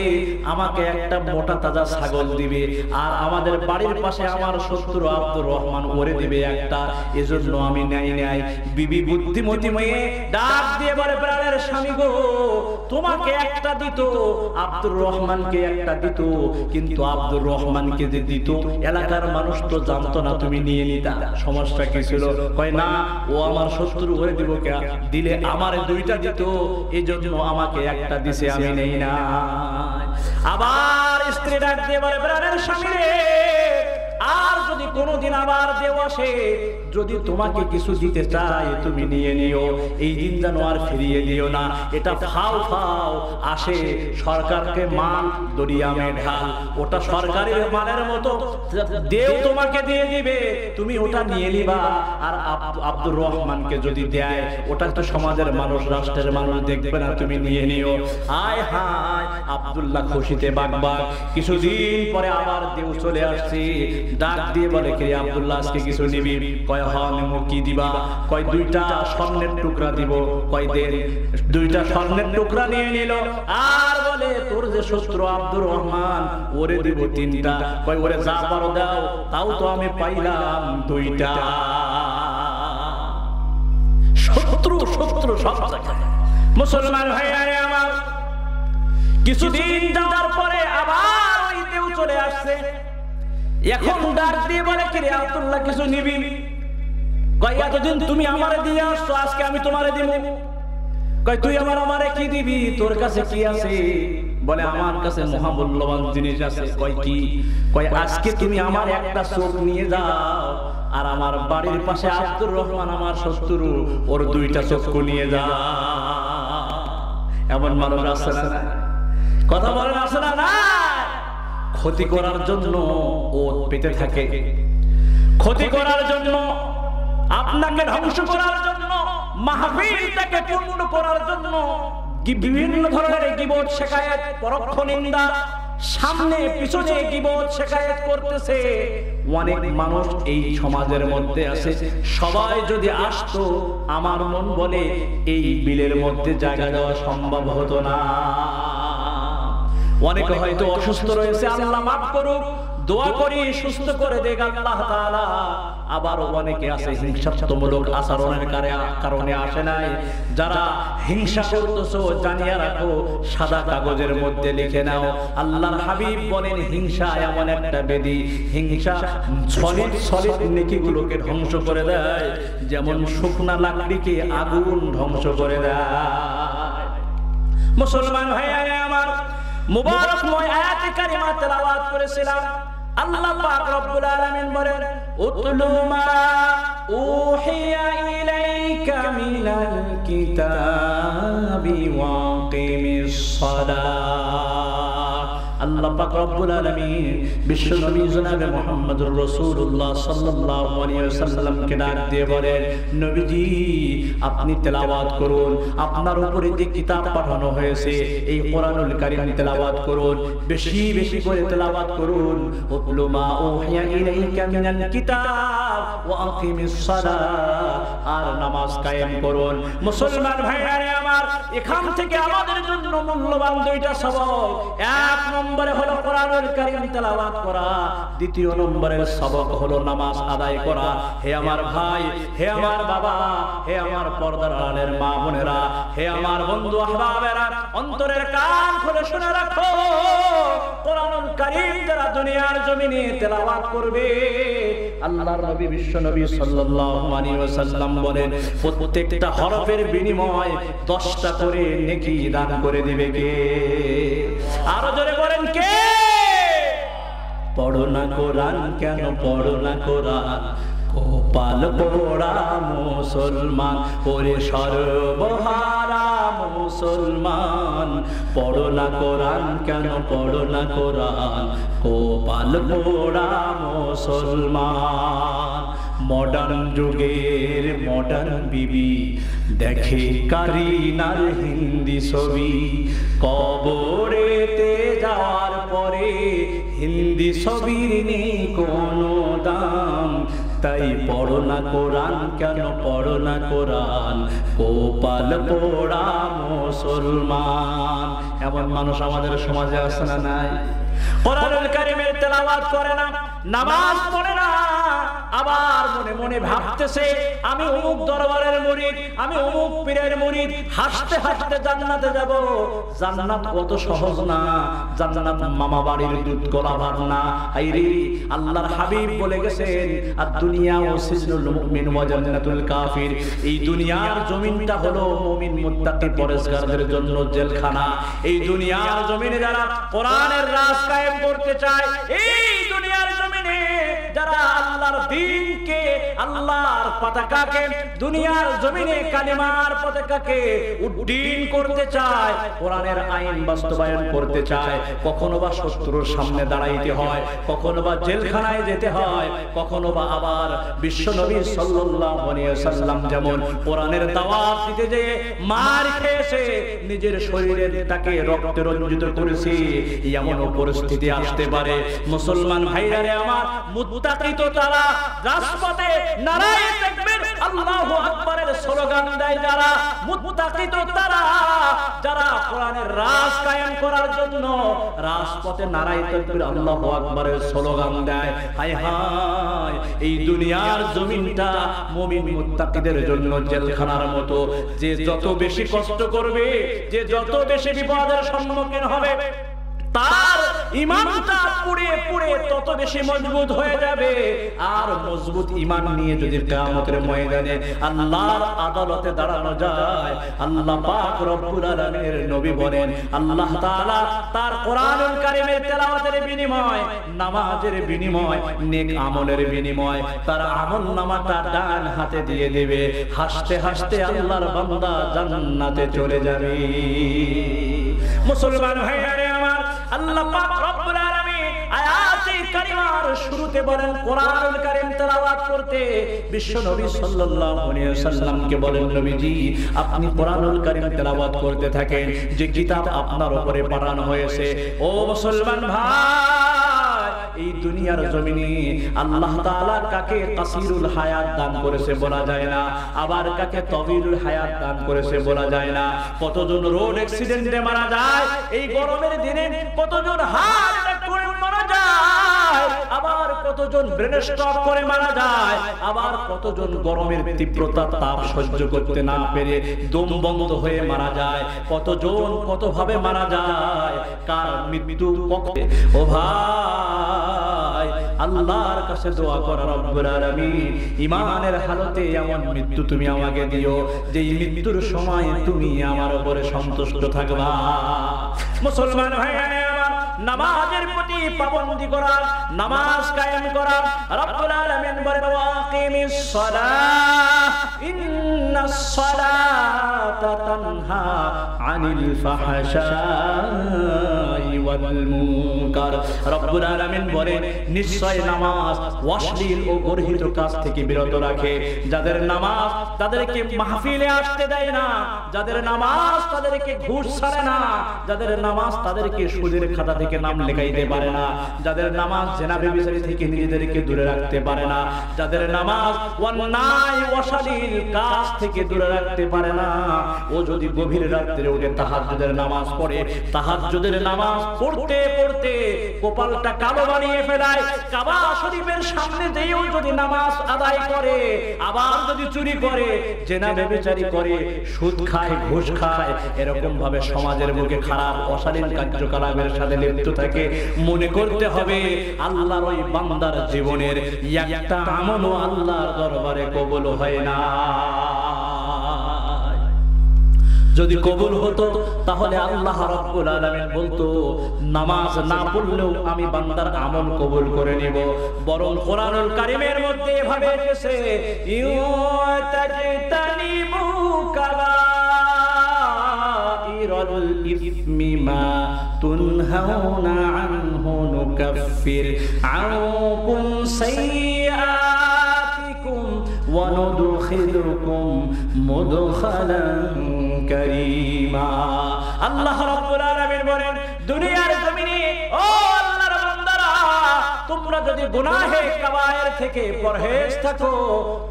A: আমাকে একটা মোটা তাজা ছাগল দিবে, আর আমাদের বাড়ির পাশে আমার শত্রু আব্দুর রহমান ওরে দিবে একটা, এজন্য আমি নাই নাই। বিবি বুদ্ধিমতী মেয়ে ডাক দিয়ে বলে প্রাণের স্বামী গো, তোমাকে একটা দিত, আব্দুর রহমানকে একটা দিত, কিন্তু আব্দুর রহমানকে যে দিত এলাকার মানুষ তো জানতো না, তুমি নিয়ে নিতা, সমস্যা কি ছিল? কয় না, ও আমার শত্রু হয়ে দিব, কে দিলে আমার দুইটা দিত, এই জন্য আমাকে একটা দিছে, আমি নেই না। আবার স্ত্রী ডাক দিয়ে বলে প্রাণের স্বামী রে, আর যদি কোনোদিন আবার দেও আসে, যদি তোমাকে কিছু দিতে চাই তুমি নিয়ে নিও, এই দিন যেন আর ফিরিয়ে দিও না। এটা ফাও ফাও আসে, সরকারকে মান দরিয়ামে ঢাল, ওটা সরকারের মানের মতো দেও তোমাকে দিয়ে দিবে, তুমি ওটা নিয়ে নিবা। আর আব্দুর রহমানকে যদি দেয়, ওটা তো সমাজের মানুষ, রাষ্ট্রের মানুষ দেখবে না, তুমি নিয়ে নিও। আয় হায়, আব্দুল্লাহ খুশিতে বাগবাগ। কিছুদিন পরে আবার দেও চলে আসছে, ডাক দিয়ে বলে কে আব্দুল্লাহ আজকে কিছু নিবি? কয় হ নেবো। কি দিবা? কয় দুইটা স্বর্ণের টুকরা দিব। কয় দেন। দুইটা স্বর্ণের টুকরা নিয়ে নিল, আর বলে তোর যে শত্রু আব্দুর রহমান ওরে দিব তিনটা। কয় ওরে যা পারো দাও, তাও তো আমি পাইলাম দুইটা। শত্রু শত্রু সব জায়গায়। মুসলমান ভাইয়ারে আমার, কিছুদিন যাওয়ার পরে আবার ওই দেও চলে আসছে। এখন ডাক দিয়ে বলে কে আব্দুল্লাহ কিছু নিবি? কয় এতদিন তুমি আমারে দিয়ে আসছো, আজকে আমি তোমারে দিব। কয় তুই আমারে কি দিবি? তোর কাছে কি আছে? বলে আমার কাছে মহামূল্যবান জিনিস আছে। কয় কি? কয় আজকে তুমি আমার একটা চোখ নিয়ে যাও, আর আমার বাড়ির পাশে আব্দুর রহমান আমার শত্রু, ওর দুইটা চক্ষু নিয়ে যাও। এমন মানুষ আছে না? কথা বলেন আছে না? না, ক্ষতি করার জন্য ও পেতে থাকে, ক্ষতি করার জন্য, আপনাকে ধ্বংস করার জন্য, মাহফিলটাকে পূর্ণ করার জন্য বিভিন্ন ধরনের গীবত শিকায়েত, পরোক্ষ নিন্দা, সামনে পিছনে গীবত শিকায়েত করতেছে। অনেক মানুষ এই সমাজের মধ্যে আছে, সবাই যদি আসতো, আমার মন বলে এই বিলের মধ্যে জায়গা দেওয়া সম্ভব হতো না। অনেকে হয়তো অসুস্থ রয়েছে, আল্লাহ মাফ করুক, দোয়া করি সুস্থ করে দেখ আল্লাহ তাআলা। আবার অনেকে আছে হিংসাত্মক আচরণের কারণে আসে নাই। যারা হিংসা করতেছো জানিয়ে রাখো, সাদা কাগজের মধ্যে লিখে নাও। আল্লাহর হাবিব বলেন হিংসা এমন একটা ব্যাধি, হিংসা সলিড নেকিগুলোকে ধ্বংস করে দেয়, যেমন শুকনা লাকড়িকে আগুন ধ্বংস করে দেয়। মুসলমান ভাইয়া আমার, মুবারকময় আয়াতে কারিমা তেলাওয়াত করেছিলাম। আল্লাহ পাক রব্বুল আলামিন বলেন উতলু মা উহিয়া ইলাইকা মিনাল কিতাবি ওয়াকিমিস সালাহ। আল্লাহ পাক রব্বুল আলামিন বিশ্ব নবী জনাবে মুহাম্মদুর রাসূলুল্লাহ সাল্লাল্লাহু আলাইহি ওয়াসাল্লামকে ডাক দিয়ে বলেন, নবীজি আপনি তেলাওয়াত করুন, আপনার উপরে যে কিতাব পাঠানো হয়েছে এই কোরআনুল কারীম তেলাওয়াত করুন, বেশি বেশি করে তেলাওয়াত করুন। উতলু মা উহিয়া ইলাইকা মিনাল কিতাব ওয়া আকিমিস সালাহ, আর নামাজ কায়েম করুন। মুসলমান ভাইরা আমার, এখান থেকে আমাদের জন্য মূল্যবান দুইটা সবক। এক নম্বরে হলো কোরআনুল কারীম তেলাওয়াত করা, দ্বিতীয় নম্বরের সবক হলো নামাজ আদায় করা। হে আমার ভাই, হে আমার বাবা, হে আমার পর্দার আড়ালের মা বোনেরা, হে আমার বন্ধু আহবাবেরা, অন্তরের কান খুলে শুনে রাখো, কোরআনুল কারীম যারা দুনিয়ার জমিনে তেলাওয়াত করবে, আল্লাহর নবী বিশ্ব নবী সাল্লাল্লাহু আলাইহি ওয়াসাল্লাম বলেন প্রত্যেকটা হরফের বিনিময়ে 10টা করে নেকি দান করে দিবে কে? আরো জোরে বলেন কে? পড়ো না কোরআন, কেন পড়ো না কোরআন? কপাল পোড়া মুসলমান, ওরে সর্বহারা মুসলমান, পড়ো না কোরআন, কেন পড়ো না কোরআন? কপাল পোড়া মুসলমান। মডার্ন যুগের মডার্ন বিবি দেখে কারিনার হিন্দি ছবি, কবরেতে যাওয়ার পরে হিন্দি ছবির নেই কোনো দাম। তাই পড়ো না কোরআন, কেন পড়ো না কোরআন? কপাল পোড়া মুসলমান। এমন মানুষ আমাদের সমাজে আছে না নাই? কোরআনুল কারীমের তেলাওয়াত করে না, নামাজ পড়ে না, আবার মনে মনে ভাবতেছে আমি অমুক দরবারের মুরিদ, আমি অমুক পীরের মুরিদ, হাসতে হাসতে জান্নাতে যাব। জান্নাত কত সহজ না, জান্নাত মামা বাড়ির দুধ গলা ভাত না। আইরে আল্লাহর হাবিব বলে গেছেন, আর দুনিয়া ও সিজনুল মুমিন ওয়া জান্নাতুল কাফির, এই দুনিয়ার জমিনটা হলো মুমিন মুত্তাকি পরেজগারদের জন্য জেলখানা। এই দুনিয়ার জমিনে যারা কোরআনের রাজ কায়েম করতে চায়, এই দুনিয়ার জমিনে যারা আল্লাহর দ্বীনকে, আল্লাহর পতাকাকে, দুনিয়ার জমিনে কালিমার পতাকাকে উড্ডীন করতে চায়, কোরআনের আইন বাস্তবায়ন করতে চায়, কখনো বা শত্রুর সামনে দাঁড়াইতে হয়, কখনো বা জেলখানায় যেতে হয়, কখনো বা আবার বিশ্ব নবী সাল্লাল্লাহু আলাইহি ওয়াসাল্লাম যেমন কোরআনের দাওয়াত দিতে যেয়ে মার খেয়েছে, নিজের শরীরের তাকে রক্তে রঞ্জিত করেছে, এমন পরিস্থিতি আসতে পারে। মুসলমান ভাইরা রে আমার, মুত্তাকি তো তারা রাজপথে নারায়ে তাকবীর আল্লাহু আকবারের স্লোগান দেয় যারা, মুত্তাকি তো তারা যারা কোরআনের রাজ কায়েম করার জন্য রাজপথে নারায়ে তাকবীর আল্লাহু আকবারের স্লোগান দেয়। হায় হায়, এই দুনিয়ার জমিনটা মুমিন মুত্তাকিদের জন্য জেলখানার মতো। যে যত বেশি কষ্ট করবে, যে যত বেশি বিপদের সম্মুখীন হবে, তার ঈমানটা পুড়ে পুড়ে তত বেশি মজবুত হয়ে যাবে। আর মজবুত ঈমান নিয়ে যদি কিয়ামতের ময়দানে আল্লাহর আদালতে দাঁড়ানো যায়, আল্লাহ পাক রব্বুল আলামিনের নবী বলেন, আল্লাহ তাআলা তার কোরআনুল কারীমের তেলাওয়াতের বিনিময়, নামাজের বিনিময়, নেক আমলের বিনিময় তার আমলনামাটা ডান হাতে দিয়ে দেবে। হাসতে হাসতে আল্লাহর বান্দা জান্নাতে চলে যাবে। মুসলমান ভাইরা আমার, আল্লাহ পাক রব্বুল আলামিন আয়াতে কারিমার শুরুতে বলেন কোরআনুল কারীম তেলাওয়াত করতে। বিশ্ব নবী সাল্লাল্লাহু আলাইহি ওয়াসাল্লামকে বলেন, নবীজি আপনি কোরআনুল কারীম তেলাওয়াত করতে থাকেন, যে কিতাব আপনার উপরে পাঠানো হয়েছে। ও মুসলমান ভাই, এই দুনিয়ার জমিনে আল্লাহ তাআলা কাকে কাসিরুল হায়াত দান করেছে বলা যায় না, আবার কাকে তাওয়িলুল হায়াত দান করেছে বলা যায় না। কতজন রোড অ্যাক্সিডেন্টে মারা যায় এই গরমের দিনে, কতজন হার্ট অ্যাটাক করে মারা যায়, আবার কতজন ব্রেন স্ট্রোক করে মারা যায়, আবার কতজন গরমের তীব্রতা তাপ সহ্য করতে না পেরে দম বন্ধ হয়ে মারা যায়, কতজন কতভাবে মারা যায়, কার মৃত্যু কখন। ও ভাই, আল্লাহর কাছে দোয়া করা, রব্বুল আলামিন ঈমানের হালতে এমন মৃত্যু তুমি আমাকে দিও যে মৃত্যুর সময় তুমি আমার উপরে সন্তুষ্ট থাকবা। মুসলমান ভাইরা আমার, নামাজের প্রতি পাবন্দি করা, নামাজ কায়েম করা। রব্বুল আলামিন বলেন, ওয়াকিমিস সালাহ ইন্নাস সালাতা তানহা আনিল ফাহশাই ওয়াল ওয়াল মুনকার। রব্বুল আলামিন বলেন নিশ্চয় নামাজ অশ্লীল ও গর্হিত কাজ থেকে বিরত রাখে। যাদের নামাজ তাদেরকে মাহফিলে আসতে দেয় না, যাদের নামাজ তাদেরকে ঘুষ ছাড়ে না, যাদের নামাজ তাদেরকে সুদের খাতা থেকে নাম লেখাইতে পারে না, যাদের নামাজ জেনা ব্যভিচারী থেকে নিজেদেরকে দূরে রাখতে পারে না, যাদের নামাজ অন্যায় অশ্লীল কাজ থেকে দূরে রাখতে পারে না, ও যদি গভীর রাত্রে উঠে তাহাজ্জুদের নামাজ পড়ে, তাহাজ্জুদের নামাজ পড়তে পড়তে কপালটা কালো বানিয়ে ফেলায়, কাবা শরীফের সামনে যেও যদি নামাজ আদায় করে, আবার যদি চুরি করে, জেনা ব্যভিচারী করে, সুদ খায়, ঘুষ খায়, এরকম ভাবে সমাজের বুকে খারাপ অশালীন কার্যকলাপের সাথে লিপ্ত থাকে, মনে করতে হবে আল্লাহর ওই বান্দার জীবনের একটা আমলও আল্লাহর দরবারে কবুল হয় না। যদি কবুল হতো তাহলে আল্লাহ রাব্বুল আলামিন বলতো নামাজ না পড়লেও আমি বান্দার আমল কবুল করে নিব। বরং কোরআনুল কারীমের মধ্যে এভাবে এসেছে ইউতাজতানিবু কাবাইরাল ইসমি মা তুনহাউনা আনহু নুকাফির আনকুম সাইয়্যাতিকুম ওয়া নুদখিলুকুম মুদখালান কারীমা। আল্লাহ রাব্বুল আলামিন বলেন দুনিয়ার জমিনে ও আল্লাহর বান্দারা, তোমরা যদি গুনাহে কাবায়ের থেকে পরহেজ থাকো,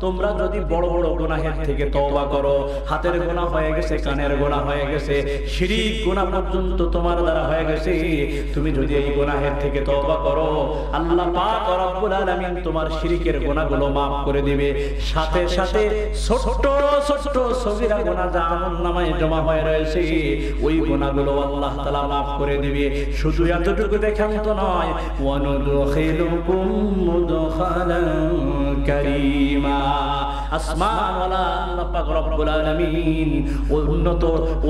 A: তোমরা যদি বড় বড় গুনাহের থেকে তওবা করো, হাতের গুনাহ হয়ে গেছে, কানের গুনাহ হয়ে গেছে, শিরক গুনাহ পর্যন্ত তোমার দ্বারা হয়ে গেছে, তুমি যদি এই গুনাহের থেকে তওবা করো, আল্লাহ পাক রব্বুল আলামিন তোমার শিরকের গুনাহগুলো maaf করে দিবে। সাথে সাথে ছোট ছোট সগীরা গুনাহ যা আমলনামায় জমা হয়ে রয়েছে, ওই গুনাহগুলো আল্লাহ তাআলা maaf করে দিবে। শুধু এতটুকু দেখান তো নয়, ওয়ানুদখিলুকুম মুদখালান কারীমা। আসমান ওয়ালা আল্লাহ পাক রব্বুল আলামিন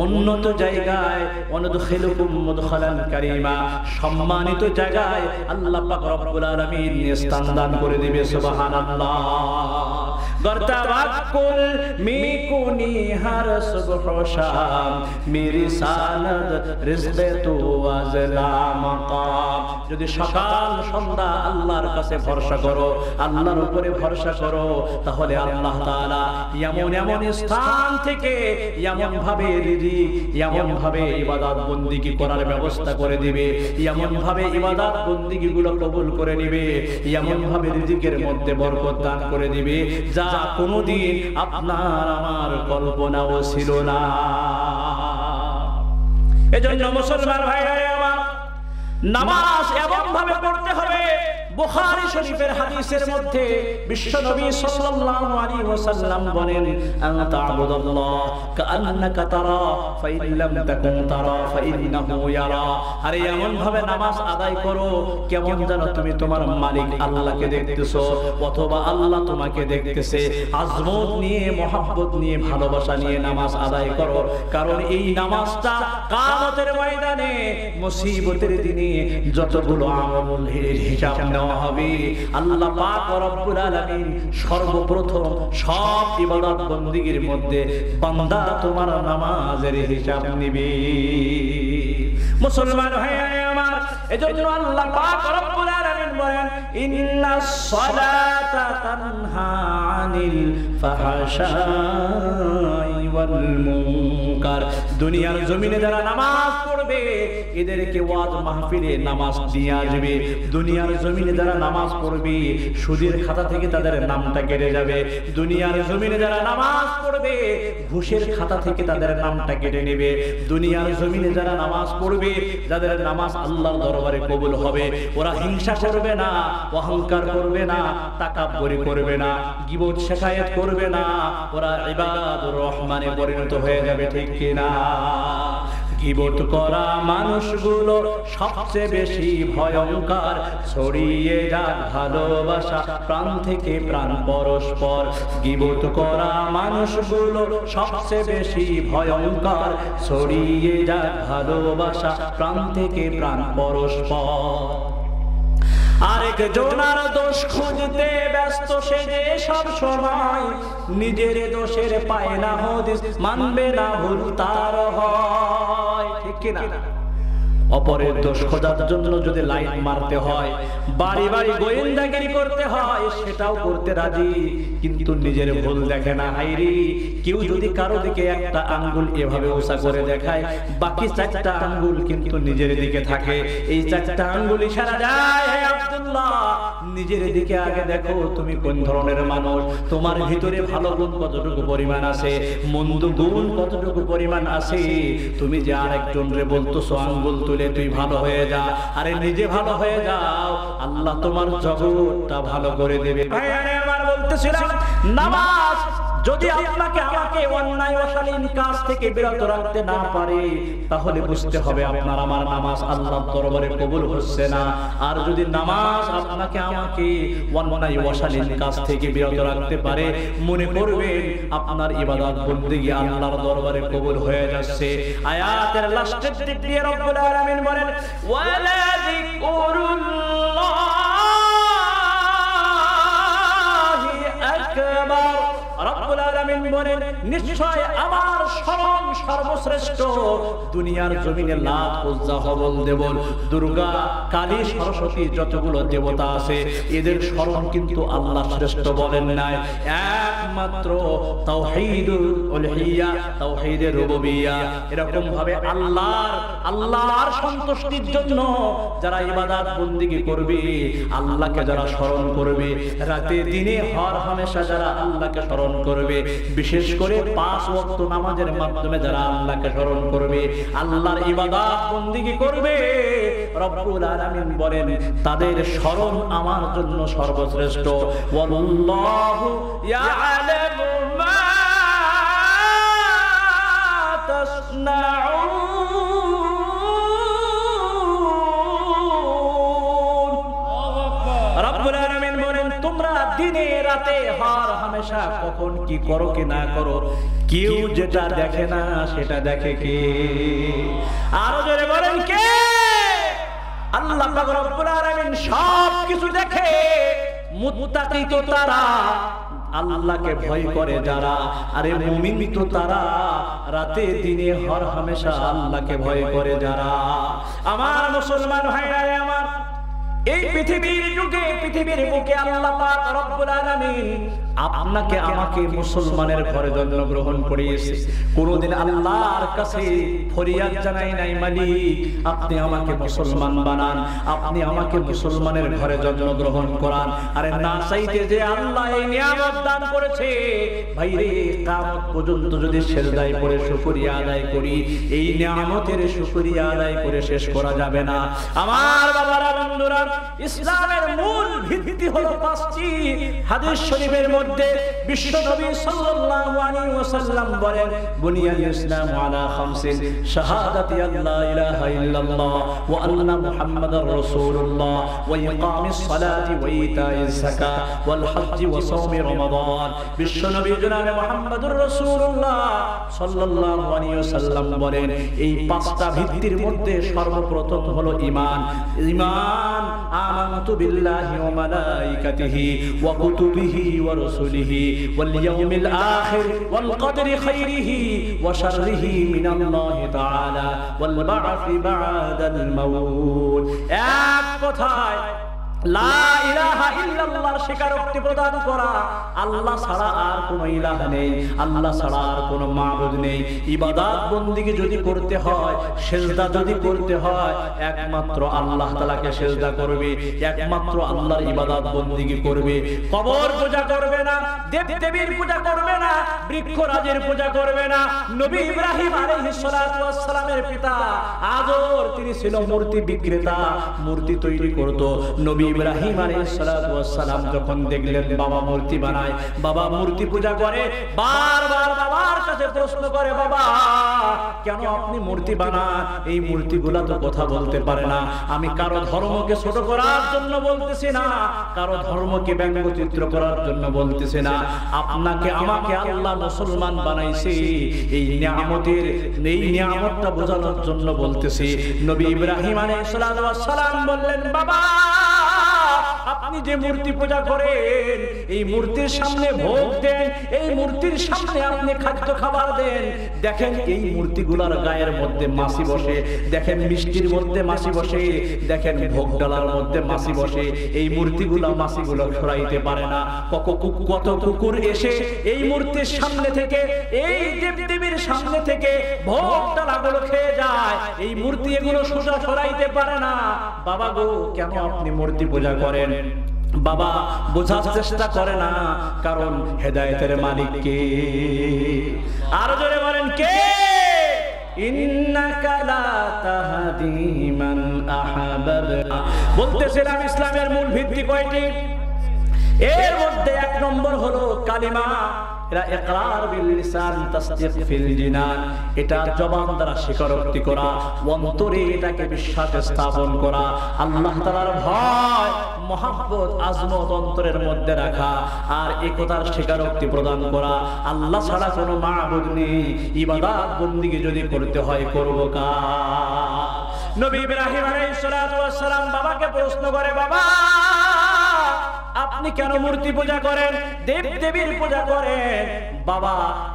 A: উন্নত জায়গায়, ওয়ানুদখিলুকুম মুদখালান কারীমা, সম্মানিত জায়গায় আল্লাহ পাক রব্বুল আলামিন স্থান দান করে দিবে। সুবহানাল্লাহ। গর্তাবাকুল মিকুনি হর সুবহ শাম, মেরি সানত রিজকে তু আজলা মাকাম। যদি সকাল সন্ধ্যা আল্লাহর কাছে ভরসা করো, আল্লাহর উপরে ভরসা করো, তাহলে আল্লাহ তাআলা এমন এমন স্থান থেকে এমন ভাবে রিজিক, এমন ভাবে ইবাদত বন্দেগী করার ব্যবস্থা করে দিবে, এমন ভাবে ইবাদত বন্দেগী গুলো কবুল করে নিবে, এমন ভাবে রিজিকের মধ্যে বরকত দান করে দিবে, যা কোনদিন আপনার আমার কল্পনাও ছিল না। এজন্য মুসলমান ভাইরা আমার, নামাজ এমন ভাবে পড়তে হবে। বুখারী শরীফের হাদিসের মধ্যে বিশ্বনবী সাল্লাল্লাহু আলাইহি ওয়াসাল্লাম বলেন আনতা আবুদুল্লাহ কাআন্নাকা তারা ফাইন লাম তাকুন তারা ফাইন্নাহু ইয়ারা। আরে এমন ভাবে নামাজ আদায় করো কেমন যেন তুমি তোমার মালিক আল্লাহকে দেখতেছো, অথবা আল্লাহ তোমাকে দেখতেছে। আজমত নিয়ে, মহব্বত নিয়ে, ভালোবাসা নিয়ে নামাজ আদায় করো, কারণ এই নামাজটা কিয়ামতের ময়দানে মুসিবতের দিনে যতগুলো আমলের হিসাব নেওয়া হবে, আল্লাহ পাক রব্বুল আলামিন সর্বপ্রথম সব ইবাদত বন্দেগীর মধ্যে বান্দা তোমার নামাজের হিসাব নেবে। মুসলমান ভাইরা আমার, এজন্য আল্লাহ পাক রব্বুল আলামিন বলেন ইন্নাস সালাতা তানহা আনিল ফাহশাই ওয়াল মুনকার। দুনিয়ার জমিনে যারা নামাজ পড়বে এদেরকে ওয়াজ মাহফিলে নামাজ দিয়ে আসবে। দুনিয়ার জমিনে যারা নামাজ পড়বে সুদের খাতা থেকে তাদের নামটা কেটে যাবে। দুনিয়ার জমিনে যারা নামাজ পড়বে ঘুষের খাতা থেকে তাদের নামটা কেটে নেবে। দুনিয়ার জমিনে যারা নামাজ পড়বে, যাদের নামাজ আল্লাহর দরবারে কবুল হবে, ওরা হিংসা করবে না, অহংকার করবে না, তাকাব্বুরি করবে না, গীবত শিকায়েত করবে না, ওরা ইবাদুর রহমানে পরিণত হয়ে যাবে। ঠিক কিনা? গীবত করা মানুষগুলো সবচেয়ে বেশি ভয়ঙ্কর, ছড়িয়ে যাক ভালোবাসা প্রাণ থেকে প্রাণ পরস্পর। গীবত করা মানুষগুলো সবচেয়ে বেশি ভয়ঙ্কর, ছড়িয়ে যাক ভালোবাসা প্রাণ থেকে প্রাণ পরস্পর। আরেক জনার দোষ খুঁজতে ব্যস্ত সে যে সব সময়, নিজের দোষের পায় না হদিস, মানবে না ভুল তার হয়। ঠিক কিনা? অপরের দোষ খোঁজার জন্য যদি লাইন মারতে হয়, বাড়ি বাড়ি গোয়েন্দাগিরি করতে হয়, সেটাও করতে রাজি, কিন্তু নিজের ভুল দেখে না। হাইরে, কেউ যদি কারো দিকে একটা আঙ্গুল এভাবে উঁচা করে দেখায়, বাকি চারটা আঙ্গুল কিন্তু নিজের দিকে থাকে। এই চারটা আঙ্গুল ইশারা দেয়, হে আব্দুল্লাহ, নিজের দিকে আগে দেখো তুমি কোন ধরনের মানুষ, তোমার ভিতরে ভালো গুণ কতটুকু পরিমাণ আছে, মন্দ গুণ কতটুকু পরিমাণ আছে। তুমি যে আরেকজনরে বলতেছো আঙ্গুল তুলে তুই ভালো হয়ে যা, আরে নিজে ভালো হয়ে যাও, আল্লাহ তোমার জগৎটা ভালো করে দেবে। ভাইয়ারে আমার বলতেছিলাম, নামাজ যদি আপনাকে আমাকে অন্যায় অশালীন কাজ থেকে বিরত রাখতে না পারে, তাহলে বুঝতে হবে আপনার আমার নামাজ আল্লাহর দরবারে কবুল হচ্ছে না। আর যদি নামাজ আপনাকে আমাকে অন্যায় অশালীন কাজ থেকে বিরত রাখতে পারে, মনে করবেন আপনার ইবাদত বন্দেগী আল্লাহর দরবারে কবুল হয়ে যাচ্ছে। আয়াতের লাস্টের দিক দিয়ে রব্বুল আলামিন বলেন, ওয়ালা যিকরুল্লাহি আকবার। রব্বুল আলামিন বলেন, নিশ্চয় আমার স্মরণ সর্বশ্রেষ্ঠ। দুনিয়ার জমিনে লাত, উজ্জা, হবল, দেবল, দুর্গা, কালী, সরস্বতী যতগুলো দেবতা আছে, এদের স্মরণ কিন্তু আল্লাহ শ্রেষ্ঠ বলেন নাই। একমাত্র তাওহীদুল উলহিয়া, তাওহীদের রুবুবিয়্যাহ, এরকম ভাবে আল্লাহর সন্তুষ্টির জন্য যারা ইবাদত বন্দেগী করবে, আল্লাহকে যারা স্মরণ করবে, রাতে দিনে হর হামেশা যারা আল্লাহকে স্মরণ করবে, বিশেষ করে 5 ওয়াক্ত নামাজের মাধ্যমে যারা আল্লাহকে স্মরণ করবে, আল্লাহর ইবাদত বন্দেগী করবে, রব্বুল আলামিন বলেন তাদের স্মরণ আমার জন্য সর্বশ্রেষ্ঠ। ওয়াল্লাহু ইয়ালামু মা তাসনাউন। রব্বুল আলামিন বলেন, তোমরা দিনে রাতে হর হামেশা কখন কি করো কি না করো, কেউ যেটা দেখে না সেটা দেখে কে? আরো জোরে বলেন, কে? আল্লাহ পাক রব্বুল আলামিন সব কিছু দেখে। মুত্তাকি তো তারা, আল্লাহকে ভয় করে যারা, আরে মুমিন তো তারা, রাতে দিনে হর হামেশা আল্লাহকে ভয় করে যারা। আমার মুসলমান ভাইরা আমার, এই পৃথিবীর যুগে, পৃথিবীর বুকে আল্লাহ পাক রব্বুল আলামিন আপনাকে আমাকে মুসলমানের ঘরে জন্মগ্রহণ করিয়েছে। কোনদিন আল্লাহর কাছে ফরিয়াদ জানাই নাই, মালিক আপনি আমাকে মুসলমান বানান, আপনি আমাকে মুসলমানের ঘরে জন্মগ্রহণ করান। আরে না চাইতে যে আল্লাহ এই নিয়ামত দান করেছে, ভাইরে কিয়ামত পর্যন্ত যদি সিজদায় পড়ে শুকরিয়া আদায় করি, এই নিয়ামতের শুকরিয়া আদায় করে শেষ করা যাবে না। আমার বাবারা, বন্ধুরা, ইসলামের মূল ভিত্তি হলো 5টি। হাদিস শরীফের মধ্যে বিশ্ব নবী সাল্লাল্লাহু আলাইহি ওয়াসাল্লাম বলেন, বুনিয়াল ইসলামু আলা খামসিন, শাহাদাতি আল্লা ইলাহা ইল্লাল্লাহ ওয়া আন্না মুহাম্মাদার রাসূলুল্লাহ ওয়া ইকামিস সালাতি ওয়া ইতাইজ যাকাত ওয়াল হজ্জি ওয়া সাওমি রমাদান। বিশ্ব নবী জনাবে মুহাম্মাদুর রাসূলুল্লাহ সাল্লাল্লাহু আলাইহি ওয়াসাল্লাম বলেন, এই 5টা ভিত্তির মধ্যে সর্বপ্রথম হলো ঈমান। ঈমান, আমানতু বিল্লাহি ওয়া মালাইকাতিহি ওয়া কুতুবিহি ওয়া রাসূলিহি ওয়াল ইয়াউমিল আখির ওয়াল কদরি খাইরিহি ওয়া শাররিহি মিনাল্লাহি তাআলা ওয়াল বা'সি বা'দাল মাউত। এক কথায় লা ইলাহা ইল্লাল্লাহর স্বীকারোক্তি প্রদান করা, আল্লাহ ছাড়া আর কোনো ইলাহ নেই, আল্লাহ ছাড়া আর কোনো মাবুদ নেই। ইবাদত বন্দেগী যদি করতে হয়, সিজদা যদি করতে হয়, একমাত্র আল্লাহ তাআলাকে সিজদা করবে, একমাত্র আল্লাহর ইবাদত বন্দেগী করবে। কবর পূজা করবে না, দেব দেবীর পূজা করবে না, বৃক্ষরাজের পূজা করবে না। নবী ইব্রাহিম আলাইহিস সালাতু ওয়াস সালামের পিতা আযর, তিনি ছিল মূর্তি বিক্রেতা, মূর্তি তৈরি করত। নবী ইব্রাহিম আলাইহিস সালাতু ওয়াস সালাম যখন দেখলেন বাবা মূর্তি বানায়, বাবা মূর্তি পূজা করে, বারবার বাবার কাছে প্রশ্ন করে, বাবা কেন আপনি মূর্তি বানান? এই মূর্তিগুলা তো কথা বলতে পারে না। আমি কারো ধর্মকে ছোট করার জন্য বলতেছি না, কারো ধর্মকে ব্যঙ্গচিত্র করার জন্য বলতেছি না, আপনাকে আমাকে আল্লাহ মুসলমান বানাইছে, এই নিয়ামতটা বোঝানোর জন্য বলতেছি। নবী ইব্রাহিম আলাইহিস সালাম বললেন, বাবা আপনি যে মূর্তি পূজা করেন, এই মূর্তির সামনে ভোগ দেন, এই মূর্তির সামনে আপনি খাদ্য খাবার দেন, দেখেন এই মূর্তিগুলোর গায়ের মধ্যে মাছি বসে, দেখেন মিষ্টির মধ্যে মাছি বসে, দেখেন ভোগ ডালার মধ্যে মাছি বসে, এই মূর্তিগুলো মাছিগুলো সরাইতে পারে না। কত কুকুর এসে এই মূর্তির সামনে থেকে, এই দেবদেবীর সামনে থেকে ভোগ ডালাগুলো খেয়ে যায়, এই মূর্তি এগুলো সোজা সরাইতে পারে না। বাবা গো, কেন আপনি মূর্তি পূজা করেন? বাবা বোঝার চেষ্টা করে না, কারণ হেদায়েতের মালিক কে? আরো জোরে বলেন কে? ইন্নাকা লা তাহদি মান আহাবাবতা। বলতেছিলাম ইসলামের মূল ভিত্তি কয়টি? এর মধ্যে এক নম্বর হলো কালিমা, এটা ইকরার বিল লিসান তাসদীক ফিল জিনান, এটা জবান দ্বারা স্বীকারোক্তি করা, অন্তরে এটাকে বিশ্বাস স্থাপন করা, আল্লাহ তাআলার ভয়, মহব্বত, আজমত অন্তরের মধ্যে রাখা, আর একতার স্বীকারোক্তি প্রদান করা। আল্লাহ ছাড়া কোনো মাবুদ নেই, ইবাদত বন্দেগী যদি করতে হয় করব কার? নবী ইব্রাহিম আলাইহিস সালাতু ওয়াস সালাম বাবাকে প্রশ্ন করে, বাবা আপনি কেন মূর্তি পূজা করেন, দেব দেবীর পূজা করেন? বাবা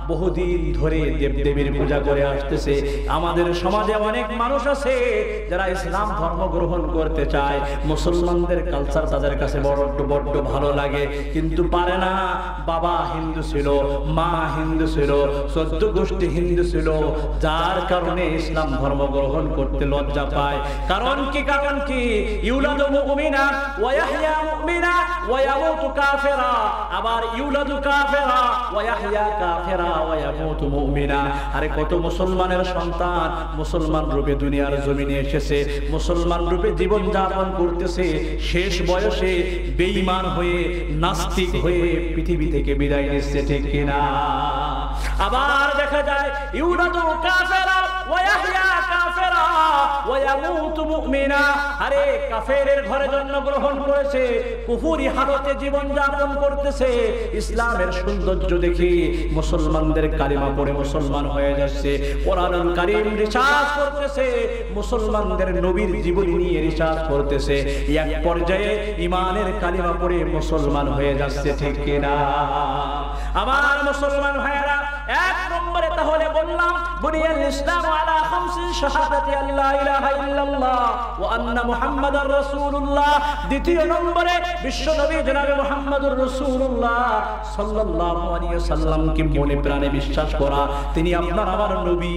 A: বহুদিন ধরে দেব দেবীর পূজা করে আসতেছে। আমাদের সমাজে অনেক মানুষ আছে যারা ইসলাম ধর্ম গ্রহণ করতে চায়, মুসলমানদের কালচার তাদের কাছে বড্ড ভালো লাগে, কিন্তু পারে না। বাবা হিন্দু ছিল, মা হিন্দু ছিল, 14 গোষ্ঠী হিন্দু ছিল, যার কারণে ইসলাম ধর্ম গ্রহণ করতে লজ্জা পায়। কারণ কি? ইউলাদু মুমিনা ওয়া ইয়াহইয়া মুমিনা ওয়া ইয়ামুতু কাফিরা, আবার ইউলাদু কাফিরা ওয়া ইয়াহইয়া কাফিরা ওয়া ইয়ামুতু মুমিনা। আরে কত মুসলমানের সন্তান মুসলমান রূপে দুনিয়ার জমিনে এসেছে, মুসলমান রূপে জীবন যাপন করতেছে, শেষ বয়সে বেঈমান হয়ে, নাস্তিক হয়ে পৃথিবী থেকে বিদায় নিচ্ছে, ঠিক কিনা? আবার দেখা যায় ইউলাদু কাফিরা ওয়া ইয়াহইয়া কাফিরা ওয়া ইয়ামুতু মুমিনা। আরে কাফেরের ঘরে জন্মগ্রহণ করেছে, কুফরি হালতে জীবন যাপন করতেছে, ইসলামের সৌন্দর্য দেখি মুসলমানদের কালিমা পড়ে মুসলমান হয়ে যাচ্ছে, কোরআনুল কারীম রিসার্চ করতেছে, মুসলমানদের নবীর জীবনী নিয়ে রিসার্চ করতেছে, এক পর্যায়ে ঈমানের কালিমা পড়ে মুসলমান হয়ে যাচ্ছে, ঠিক কিনা? আমার মুসলমান ভাইরা, এক নম্বরে তাহলে বললাম বুনিয়াল ইসলাম আলা খামসি শাহাদাতি আল্লা ইলাহা ইল্লাল্লাহ ওয়া আন্না মুহাম্মাদার রাসূলুল্লাহ। দ্বিতীয় নম্বরে বিশ্ব নবী জনাবে মুহাম্মদুর রাসূলুল্লাহ সাল্লাল্লাহু আলাইহি ওয়াসাল্লামকে মনে প্রাণে বিশ্বাস করা, তিনি আপনার আমার নবী,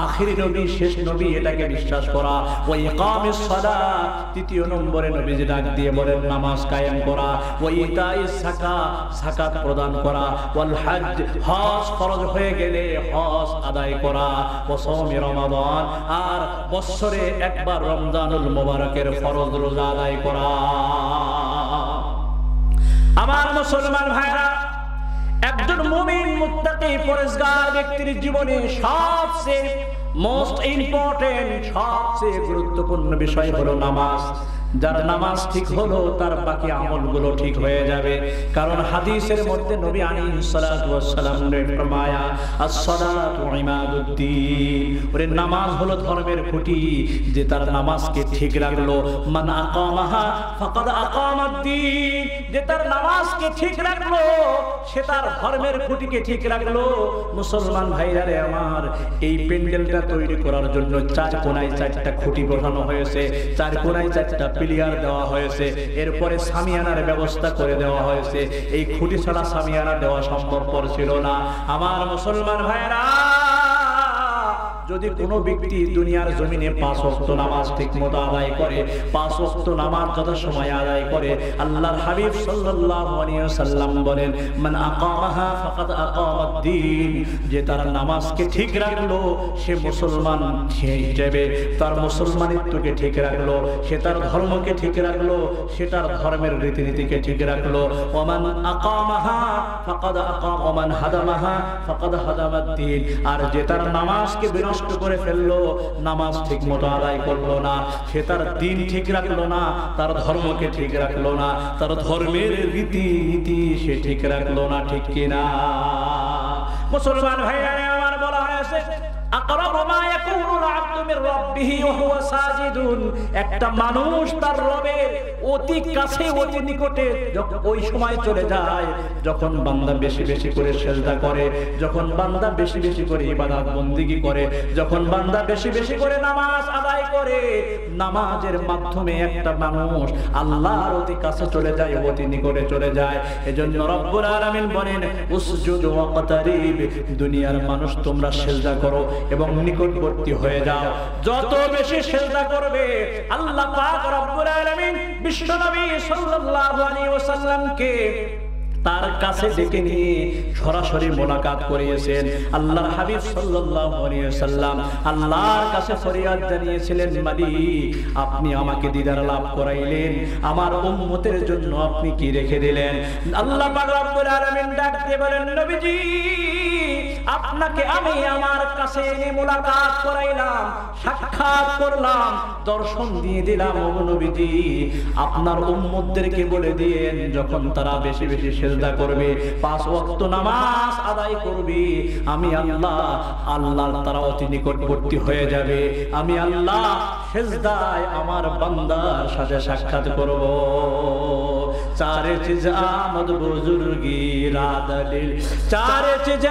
A: আখিরি নবী, শেষ নবী, এটাকে বিশ্বাস করা। ওয়া ইকামিস সালাত, তৃতীয় নম্বরে নবীজি ডাক দিয়ে বলেন নামাজ কায়েম করা। ওয়া ইতাইস যাকাত প্রদান করা। ওয়াল হজ, হজ ফরজ হয়ে গেলে হজ আদায় করা। ওয়া সাওমি রমাদান, আর বছরে একবার রমজানুল মুবারকের ফরজ রোজা আদায় করা। আমার মুসলমান ভাইরা, একজন মুমিন মুত্তাকি পরেজগার ব্যক্তির জীবনে সবচেয়ে মোস্ট ইম্পর্টেন্ট, সবচেয়ে গুরুত্বপূর্ণ বিষয় হলো নামাজ। যার নামাজ ঠিক হলো তার বাকি আমলগুলো ঠিক হয়ে যাবে। কারণ হাদিসের মধ্যে নবী আলাইহিস সালাতু ওয়াস সালাম ফরমায়া, আস-সালাতু ইমাদুদ্দিন, ওরে নামাজ হলো ধর্মের খুঁটি। যে তার নামাজকে ঠিক রাখলো, মান আকামাহা ফাকাদ আকামাদ্দিন, যে তার নামাজকে ঠিক রাখলো সে তার ধর্মের খুঁটিকে ঠিক রাখলো। মুসলমান ভাইরা রে আমার, এই প্যান্ডেলটা তৈরি করার জন্য 4 কোণায় 4টা খুঁটি বসানো হয়েছে, 4 কোণায় 4টা পিলিয়ার দেওয়া হয়েছে, এরপরে সামিয়ানার ব্যবস্থা করে দেওয়া হয়েছে। এই খুঁটি ছাড়া সামিয়ানা দেওয়া সম্ভবপর ছিল না। আমার মুসলমান ভাইরা, যদি কোনো ব্যক্তি দুনিয়ার জমিনে 5 ওয়াক্ত নামাজ ঠিকমতো আদায় করে, 5 ওয়াক্ত নামাজ যথাসময়ে আদায় করে, আল্লাহর হাবিব সাল্লাল্লাহু আলাইহি ওয়াসাল্লাম বলেন, মান আকামাহা ফাকাদ আকামাদ্দিন, যে তার নামাজকে ঠিক রাখলো সে মুসলমান হিসেবে তার মুসলমানিত্বকে ঠিক রাখলো, সে তার ধর্মকে ঠিক রাখলো, সে তার ধর্মের রীতিনীতিকে ঠিক রাখলো। ওমান আকামাহা ফাকাদ আকাম ওমান হাদামাহা ফাকাদ হাদামাদ্দিন, আর যে তার নামাজকে বিনষ্ট করে ফেললো, নামাজ ঠিক মতো আদায় করলো না, সে তার দিন ঠিক রাখলো না, তার ধর্মকে ঠিক রাখলো না, তার ধর্মের রীতিনীতি সে ঠিক রাখলো না, ঠিক কিনা? মুসলমান ভাইরা আমার, বলা হয়েছে আকরাবু মা ইয়াকুনুল আবদু মির রাব্বিহি ওয়া হুয়া সাজিদুন, একটা মানুষ তার রবের অতি কাছে অতি নিকটে ওই সময় চলে যায় যখন বান্দা বেশি বেশি করে সিজদা করে, যখন বান্দা বেশি বেশি করে ইবাদত বন্দেগী করে, যখন বান্দা বেশি বেশি করে নামাজ আদায় করে। নামাজের মাধ্যমে একটা মানুষ আল্লাহর অতি কাছে চলে যায়, অতি নিকটে চলে যায়। এজন্য রব্বুল আলামিন বলেন উসজুদু ওয়াকতারিব, দুনিয়ার মানুষ তোমরা সিজদা করো এবং নিকটবর্তী হয়ে যাও। যত বেশি সিজদা করবে আল্লাহ পাক রব্বুল আলামিন বিশ্ব নবী সাল্লাল্লাহু আলাইহি ওয়াসাল্লামকে তার কাছে ডেকে নিয়ে সরাসরি মোলাকাত করিয়েছেন। আল্লাহর হাবিব সাল্লাল্লাহু আলাইহি ওয়াসাল্লাম আল্লাহর কাছে ফরিয়াদ জানিয়েছিলেন, মালিক আপনি আমাকে দিদার লাভ করাইলেন, আমার উম্মতের জন্য আপনি কি রেখে দিলেন? আল্লাহ পাক রব্বুল আলামিন ডাক দিয়ে বলেন, নবীজি আপনাকে আমি আমার কাছে এনে মোলাকাত করাইলাম, সাক্ষাৎ করলাম, দর্শন দিয়ে দিলাম। ও নবীজি আপনার উম্মতদেরকে বলে দিয়েন যখন তারা বেশি বেশি সিজদা করবে, 5 ওয়াক্ত নামাজ আদায় করবে, আমি আল্লাহর তারা অতি নিকটবর্তী হয়ে যাবে। আমি আল্লাহ সিজদায় আমার বান্দার সাথে সাক্ষাৎ করব। চারে চিজ আমদ বুজুর্গি রা দলিল, চারে চিজ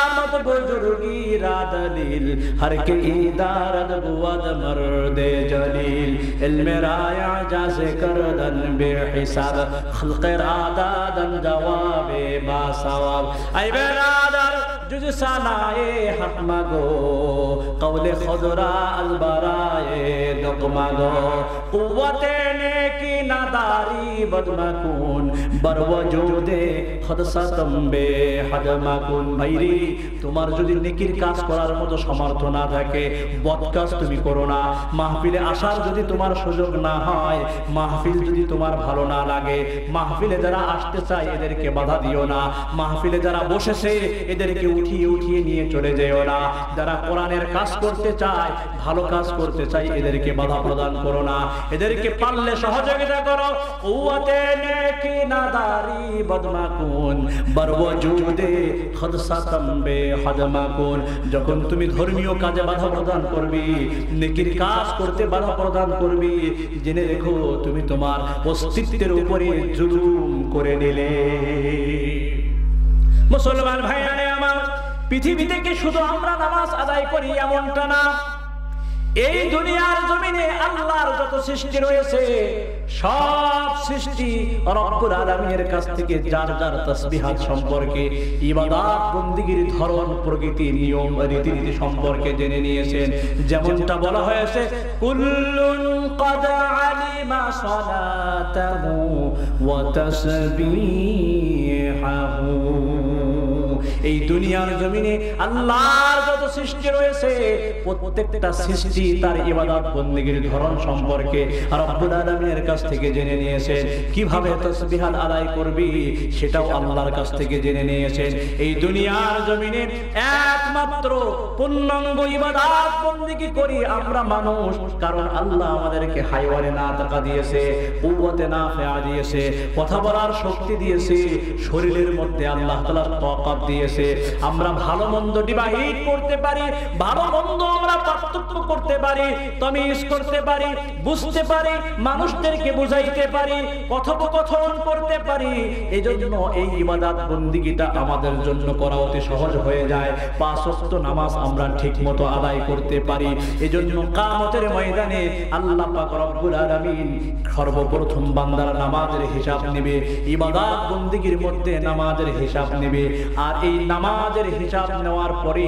A: আমদ বুজুর্গি রা দলিল, হর কে ইদারত বুয়াদ মর্দে জলিল, ইলমে রায়া জাসে করদন বেহিসাব, খলকে রাদাদন জওয়াবে বা সওয়াব। আই বেরাদার जुज सनाए हक मागो कौले खुदरा अलबराए दुख मागो कुव्वते नेकी नादारी बदमकुन बर वजूदे खुद सतम्बे हद माकुन। भाईरी তোমার যদি নেকির কাজ করার মতো সামর্থ্য না থাকে বদ কাজ তুমি করো না। মাহফিলে আসার যদি তোমার সুযোগ না হয়, মাহফিল যদি তোমার ভালো না লাগে, মাহফিলে যারা আসতে চায় এদেরকে বাধা দিও না। মাহফিলে যারা বসেছে এদেরকে উঠিয়ে উঠিয়ে নিয়ে চলে যেও না। যারা কোরআনের কাজ করতে চায়, ভালো কাজ করতে চায়, এদেরকে বাধা প্রদান করো না। এদেরকে পারলে সহযোগিতা করো। কুওয়াতে নেকি নাদারি বদমাকুন বার ওয়াজুদে খুদ সাতম্বে হাদমাকুন। যখন তুমি ধর্মীয় কাজে বাধা প্রদান করবি, নেকির কাজ করতে বাধা প্রদান করবি, জেনে রেখো তুমি তোমার অস্তিত্বের উপরে জুলুম করে নিলে। মুসলমান ভাইয়ারে আমার, পৃথিবী থেকে শুধু আমরা নামাজ আদায় করি এমনটা না। এই দুনিয়ার জমিনে আল্লাহর যত সৃষ্টি রয়েছে সব সৃষ্টি রব্বুল আলামিনের কাছ থেকে যার যার তাসবিহাত সম্পর্কে, ইবাদত বন্দেগীর ধরন, প্রকৃতি, নিয়ম, রীতিনীতি সম্পর্কে জেনে নিয়েছেন। যেমনটা বলা হয়েছে কুল্লুন ক্বাদ আলিমা সালাতাহু ওয়া তাসবিহাহু। এই দুনিয়ার জমিনে আল্লাহর যত সৃষ্টি রয়েছে প্রত্যেকটা সৃষ্টি তার ইবাদত বন্দেগীর ধরন সম্পর্কে রব্বুল আলামিনের কাছ থেকে জেনে নিয়েছেন। কিভাবে তাসবিহাত আদায় করবি সেটাও আল্লাহর কাছ থেকে জেনে নিয়েছেন। এই দুনিয়ার জমিনে একমাত্র পূর্ণাঙ্গ ইবাদত বন্দেগী করি আমরা মানুষ, কারণ আল্লাহ আমাদেরকে হায়াওয়ানে নাতাকা দিয়েছে, কুওয়াতে নাফিআ দিয়েছে, কথা বলার শক্তি দিয়েছে, শরীরের মধ্যে আল্লাহ তাআলা তাকাত দিয়েছে। আমরা ভালো মন্দ ডিভাইড করতে পারি, ভালো মন্দ আমরা পার্থক্য করতে পারি, তামিজ করতে পারি, বুঝতে পারি, মানুষদেরকে বুঝাইতে পারি, কথোপকথন করতে পারি। এজন্য এই ইবাদত বন্দেগীটা আমাদের জন্য করা অতি সহজ হয়ে যায়। 5 ওয়াক্ত নামাজ আমরা ঠিকমতো আদায় করতে পারি। এজন্য কিয়ামতের ময়দানে আল্লাহ পাক রব্বুল আলামিন সর্বপ্রথম বান্দার নামাজের হিসাব নেবে, ইবাদত বন্দেগীর মধ্যে নামাজের হিসাব নেবে। আর এই নামাজের হিসাব নেওয়ার পরে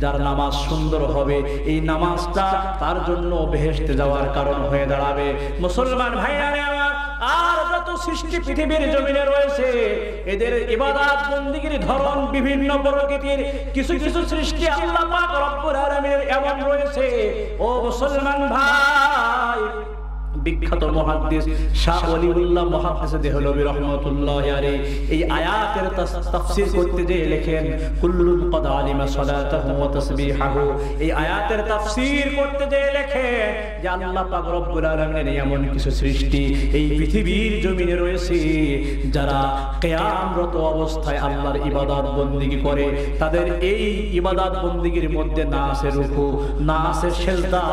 A: যার নামাজ সুন্দর হবে, এই নামাজটা তার জন্য বেহেশতে যাওয়ার কারণ হয়ে দাঁড়াবে। মুসলমান ভাইয়ারে আমার, আর যত সৃষ্টি পৃথিবীর জমিনে রয়েছে এদের ইবাদত বন্দেগীর ধরন বিভিন্ন প্রকৃতির। কিছু কিছু সৃষ্টি আল্লাহ পাক রব্বুল আলামিনের এমন রয়েছে, ও মুসলমান ভাই, বিখ্যাত মুহাদ্দিস শাহ ওলিউল্লাহ মুহাদ্দিস দেহলভী রাহমাতুল্লাহি আলাইহি এই আয়াতের তাফসীর করতে গিয়ে লেখেন কুল্লুন ক্বাদ আলিমা সালাতাহু ওয়া তাসবিহাহু। এই আয়াতের তাফসীর করতে গিয়ে লেখেন যে আল্লাহ পাক রব্বুল আলামিনের এমন কিছু সৃষ্টি এই পৃথিবীর জমিনে রয়েছে যারা কিয়ামরত অবস্থায় আল্লাহর ইবাদত বندگی করে, তাদের এই ইবাদত বندگির মধ্যে না আছে রুকু, না আছে সিজদা,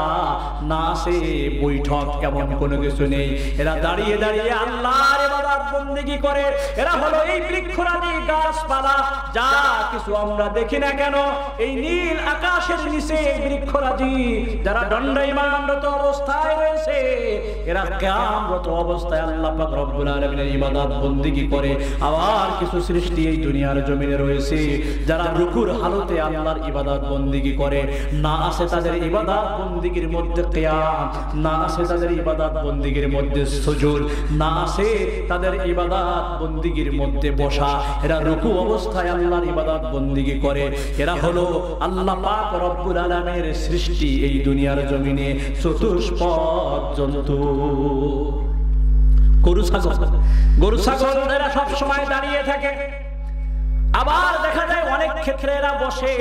A: না আছে বৈঠক, এমন কোনো কিছু নেই। এরা দাঁড়িয়ে দাঁড়িয়ে আল্লাহর ইবাদত বندگی করে। এরা হলো এই বৃক্ষরাজি, গাছপালা, যা কিছু আমরা দেখি না কেন, এই নীল আকাশের নিচে বৃক্ষরাজি যারা দণ্ডায়মানরত অবস্থায় রয়েছে, এরা কিয়ামরত অবস্থায় আল্লাহ পাক রব্বুল আলামিনের ইবাদত বندگی করে। আবার কিছু সৃষ্টি এই দুনিয়ার জমিনে রয়েছে যারা রুকুর হালতে আল্লাহর ইবাদত বندگی করে। না আছে তাদের ইবাদত বندگির মধ্যে কিয়াম, না আছে তাদের ইবাদত বندگির মধ্যে সুজুদ, না আছে তাদের ইবাদত বندگির মধ্যে বসা। এরা রুকু অবস্থায় আল্লাহর ইবাদত বندگی করে। এরা হলো আল্লাহ পাক রব্বুল আলামিনের সৃষ্টি এই দুনিয়ার জমিনে চতুষ্পদ জন্তু। গরু ছাগল এরা সব সময় দাঁড়িয়ে থাকে। আবার দেখা যায় অনেক ক্ষেত্রে এরা বসে,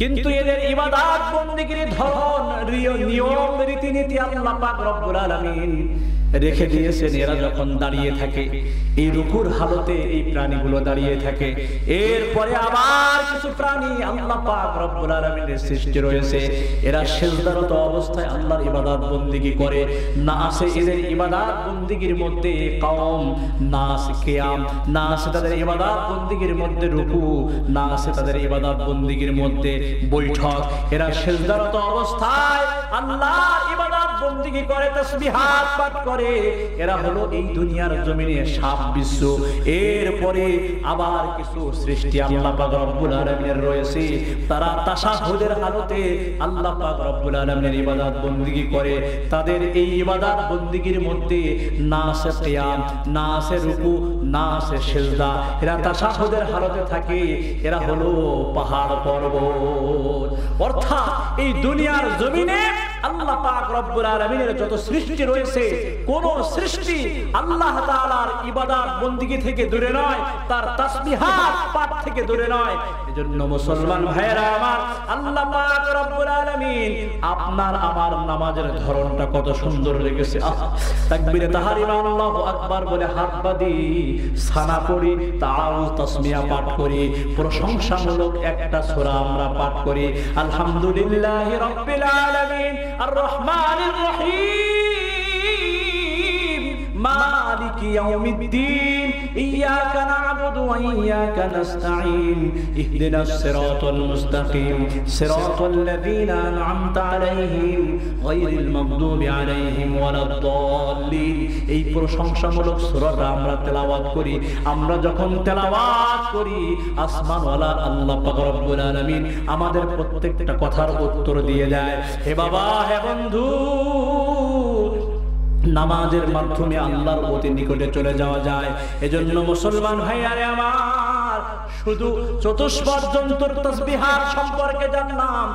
A: কিন্তু এদের ইবাদত বندگির ধরন, নিয়ম, রীতিনীতি আল্লাহ পাক রব্বুল আলামিন রেখে দিয়েছেন। এরা যখন দাঁড়িয়ে থাকে এই রুকুর হালতে এই প্রাণীগুলো দাঁড়িয়ে থাকে। এরপরে আবার কিছু প্রাণী আল্লাহ পাক রব্বুল আলামিনের সৃষ্টি রয়েছে, এরা সিজদারত অবস্থায় আল্লাহর ইবাদত বندگی করে। না আছে এদের ইবাদত বندگির মধ্যে কওম, না আছে কিয়াম, না আছে তাদের ইবাদত বندگির মধ্যে রুকু, না আছে তাদের ইবাদত বندگির মধ্যে বৈঠক। এরা সিজদারত অবস্থায় আল্লাহর ইবাদত বندگی করে, তাসবিহাত পাঠ করে। এরা হলো এই দুনিয়ার জমিনে সাপ বিশ্ব। এরপরে আবার কিছু সৃষ্টি আল্লাহ পাক রব্বুল আলামিনের রয়েছে, তারা তাশাহুদের হালতে আল্লাহ পাক রব্বুল আলামিনের ইবাদত বندگی করে। তাদের এই ইবাদত বندگির মধ্যে না আছে কিয়াম, না আছে রুকু, না আছে সিজদা। এরা তাশাহুদের হালতে থাকে। এরা হলো পাহাড় পর্বত। অর্থাৎ এই দুনিয়ার জমিনে আল্লাহ পাক রব্বুল আলামিনের যত সৃষ্টি রয়েছে, কোন সৃষ্টি আল্লাহ তাআলার ইবাদত বندگی থেকে দূরে নয়, তার তাসবিহাত পাঠ থেকে দূরে নয়। এজন্য মুসলমান ভাইরা আমার, আল্লাহ পাক রব্বুল আলামিন আপনার আমার নামাজের ধরনটা কত সুন্দর রেখেছে। তাকবীরে তাহরিমা আল্লাহু আকবার বলে হাত বাঁধি, সানা পড়ি, তাআউয তাসমিয়া পাঠ করি, প্রশংসামূলক একটা সূরা আমরা পাঠ করি, আলহামদুলিল্লাহি রাব্বিল আলামিন আর রহমানির রহিম মালিকি ইয়াউমিদ্দিন ইয়্যাকা না'বুদু ওয়া ইয়্যাকা নাস্তাঈন ইহদিনাস সিরাতাল মুস্তাকিম সিরাতাল লাযীনা আন'আমতা আলাইহিম গায়রিল মাগদুবি আলাইহিম ওয়ালাদ-দাল্লিন। এই প্রশংসামূলক সূরাটা আমরা তেলাওয়াত করি। আমরা যখন তেলাওয়াত করি, আসমানওয়ালা আল্লাহ পাক রব্বুল আলামিন আমাদের প্রত্যেকটা কথার উত্তর দিয়ে দেয়। হে বাবা, হে বন্ধু, নামাজের মাধ্যমে আল্লাহর অতি নিকটে চলে যাওয়া যায়। এজন্য মুসলমান ভাইয়ারে আমার, শুধু চতুষ্পদ জন্তুর তাসবিহাত সম্পর্কে জানলাম,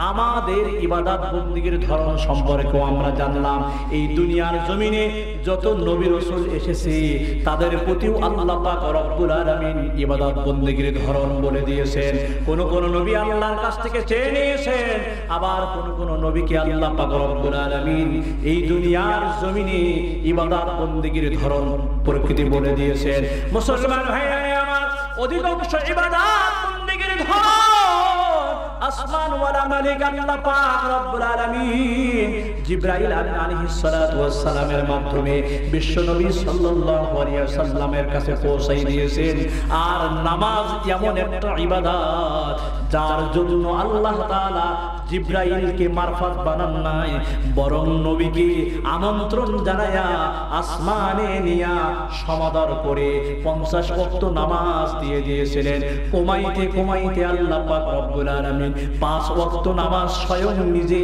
A: আমাদের ইবাদত বندگির ধরন সম্পর্কেও আমরা জানলাম। এই দুনিয়ার জমিনে যত নবী রাসূল এসেছে, তাদের প্রতিও আল্লাহ পাক রব্বুল আলামিন ইবাদত বندگির ধরন বলে দিয়েছেন। কোন কোন নবী আল্লাহর কাছ থেকে চেয়ে নিয়েছেন, আবার কোন কোন নবীকে আল্লাহ পাক রব্বুল আলামিন এই দুনিয়ার জমিনে ইবাদত বندگির ধরন প্রকৃতি বলে দিয়েছেন। মুসলমান ভাইরা আমার, অধিকাংশ ইবাদত বندگির ধরন আসমান ওয়ালা মালিক আল্লাহ পাক রব্বুল আলামিন জিবরাইল আলাইহিস সালাতু ওয়াস সালামের মাধ্যমে বিশ্ব নবী সাল্লাল্লাহু আলাইহি ওয়াসাল্লামের কাছে পৌঁছাই দিয়েছেন। আর নামাজ এমন একটা ইবাদত যার জন্য আল্লাহ তাআলা জিবরাইলকে মারফত বানান নাই, বরং নবীকে আমন্ত্রণ জানায়া আসমানে নিয়া সমাদর করে 50 ওয়াক্ত নামাজ দিয়ে দিয়েছিলেন। কমাইতে কমাইতে আল্লাহ পাক রব্বুল আলামিন 5 ওয়াক্ত নামাজ স্বয়ং নিজে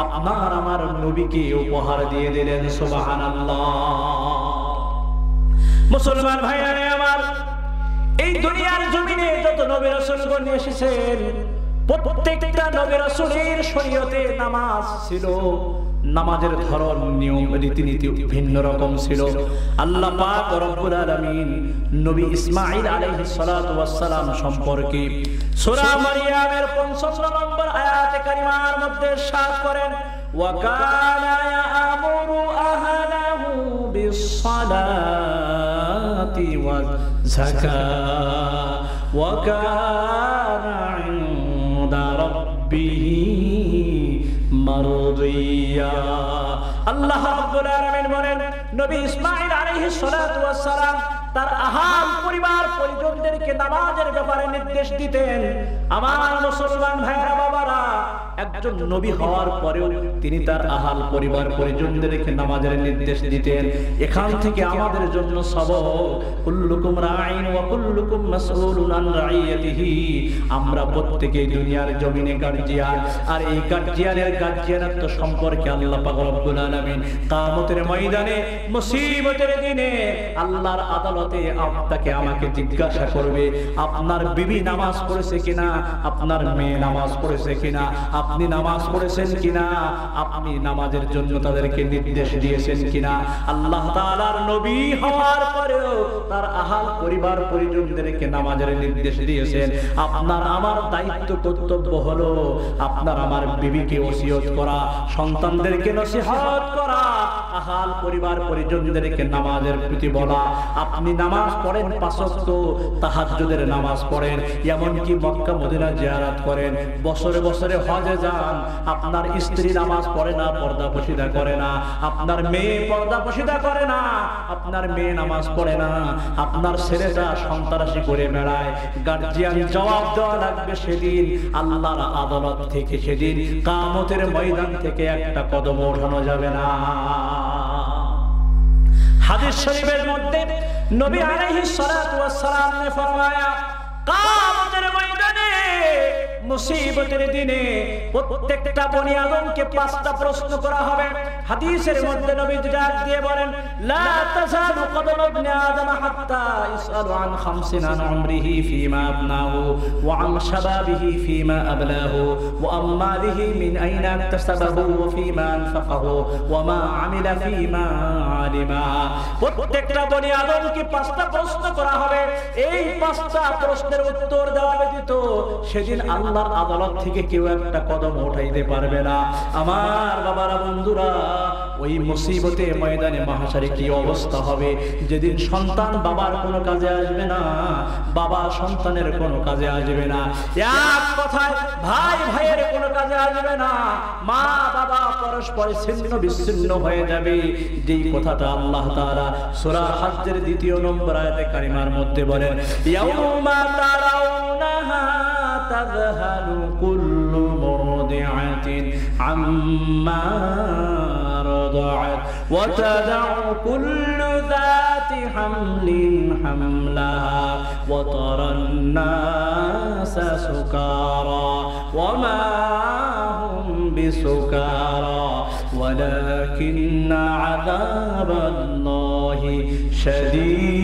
A: আপনার আমার নবীকে উপহার দিয়ে দিলেন। সুবহানাল্লাহ। মুসলমান ভাইরা আমার, এই দুনিয়ার জমিনে যত নবী রাসূলগণ এসেছেন, প্রত্যেকটা নবী রাসূলের শরীয়তে নামাজ ছিল। নামাজের ধরন নিয়ম রীতিনীতি ভিন্ন রকম ছিল। আল্লাহ পাক রব্বুল আলামিন নবী ইসমাঈল আলাইহিস সালাতু ওয়াস সালাম সম্পর্কে সূরা মারইয়ামের 55 নম্বর আয়াতে কারিমার মধ্যে ইরশাদ করেন, ওয়া কানা ইয়া'মুরু আহলাহু বিস-সালাতি ওয়াজ যাকাতি ওয়া কানা 'ইনদা রাব্বিহি মারদিয়া। আল্লাহ রাব্বুল আলামিন বলেন, নবী ইসমাঈল আলাইহিস সালাতু ওয়াস সালাম তার আহাল পরিবার পরিজনদেরকে নামাজের ব্যাপারে নির্দেশ দিতেন। আমার মুসলমান ভাইরা বাবারা, একজন নবী হওয়ার পরেও তিনি তার আহাল পরিবার পরিজনদেরকে নামাজের নির্দেশ দিতেন। এখান থেকে আমাদের জন্য সবক, কুল্লুকুম রাঈন ওয়া কুল্লুকুম মাসউলুন আন রাইয়াতিহি। আমরা প্রত্যেকই দুনিয়ার জমিনে গার্জিয়ান, আর এই গার্জিয়ানত্ব সম্পর্কে আল্লাহ পাক রব্বুল আলামিন কিয়ামতের ময়দানে মুসিবতের দিনে আল্লাহর আদালতে আপনাকে আমাকে জিজ্ঞাসা করবে, আপনার বিবি নামাজ পড়েছে কিনা, আপনার মেয়ে নামাজ পড়েছে কিনা, আপনি নামাজ পড়েছেন কিনা, আপনি নামাজের জন্য তাদেরকে নির্দেশ দিয়েছেন কিনা। আল্লাহ তাআলার নবী হওয়ার পরেও তার আহাল পরিবার পরিজনদেরকে নামাজের নির্দেশ দিয়েছেন। আপনার আমার দায়িত্ব কর্তব্য হলো আপনার আমার বিবিকে ওসিয়ত করা, সন্তানদেরকে নসিহত করা, আহাল পরিবার পরিজনদেরকে নামাজের প্রতি বলা। আপনি নামাজ পড়েন 5 ওয়াক্ত, তাহাজ্জুদের নামাজ পড়েন, এমনকি মক্কা মদিনা জিয়ারত করেন, বছরে বছরে হজে যান। আপনার স্ত্রী নামাজ পড়ে না, পর্দা পশিদা করে না, আপনার মেয়ে পর্দা পশিদা করে না, আপনার মেয়ে নামাজ পড়ে না, আপনার ছেলেটা সন্ত্রাসী করে বেড়ায়। গার্জিয়ান জবাব দেওয়া লাগবে সেদিন আল্লাহর আদালত থেকে, সেদিন কিয়ামতের ময়দান থেকে একটা কদম ওঠানো যাবে না। হাদিস শরীফের মধ্যে নবী আলাইহিস সালাতু ওয়াস সালাম ने फरमाया, কিয়ামতের ময়দানে মুসিবতের দিনে প্রত্যেকটা বনি আদমকে 5টা প্রশ্ন করা হবে। হাদিসের মধ্যে নবী ডাক দিয়ে বলেন, লা তাযালু কদম ইবনে আদম হাত্তা ইসআলু আন 50 আন উমরিহি ফীমা আবনাহু ওয়া আন শাবাবিহি ফীমা আবলাহু ওয়া আম্মালিহি মিন আইনা ইকতাসাবাহু ওয়া ফীমা আনফাকাহু ওয়া মা আমিলা ফীমা আলিমা। প্রত্যেকটা বনি আদমকে 5টা প্রশ্ন করা হবে। এই 5টা প্রশ্নের উত্তর দেওয়া ব্যতীত সেদিন আল্লাহর আদালত থেকে কেউ একটা কদম উঠাইতে পারবে না। আমার বাবারা, বন্ধুরা, ওই মুসিবতে ময়দানে মাহশারে কি অবস্থা হবে, যেদিন সন্তান বাবার কোনো কাজে আসবে না, বাবা সন্তানের কোনো কাজে আসবে না, এক কথায় ভাই ভাইয়ের কোনো কাজে আসবে না, মা বাবা পরস্পর ছিন্ন বিচ্ছিন্ন হয়ে যাবে। যেই কথাটা আল্লাহ তাআলা সূরা হজ্জের 2 নম্বর আয়াতে কারিমার মধ্যে বলেন, ইয়াউমা তারাউনাহা তাযহালু কুল্লু মুরদিআতিন আম্মা রাদাআত ওয়া তাদাউ কুল্লু যাতি হামলিন হামলাহা ওয়া তারান নাসা সুকারা ওয়া মা হুম বিসুকারা ওয়ালাকিন্না আযাবাল্লাহি শাদীদ।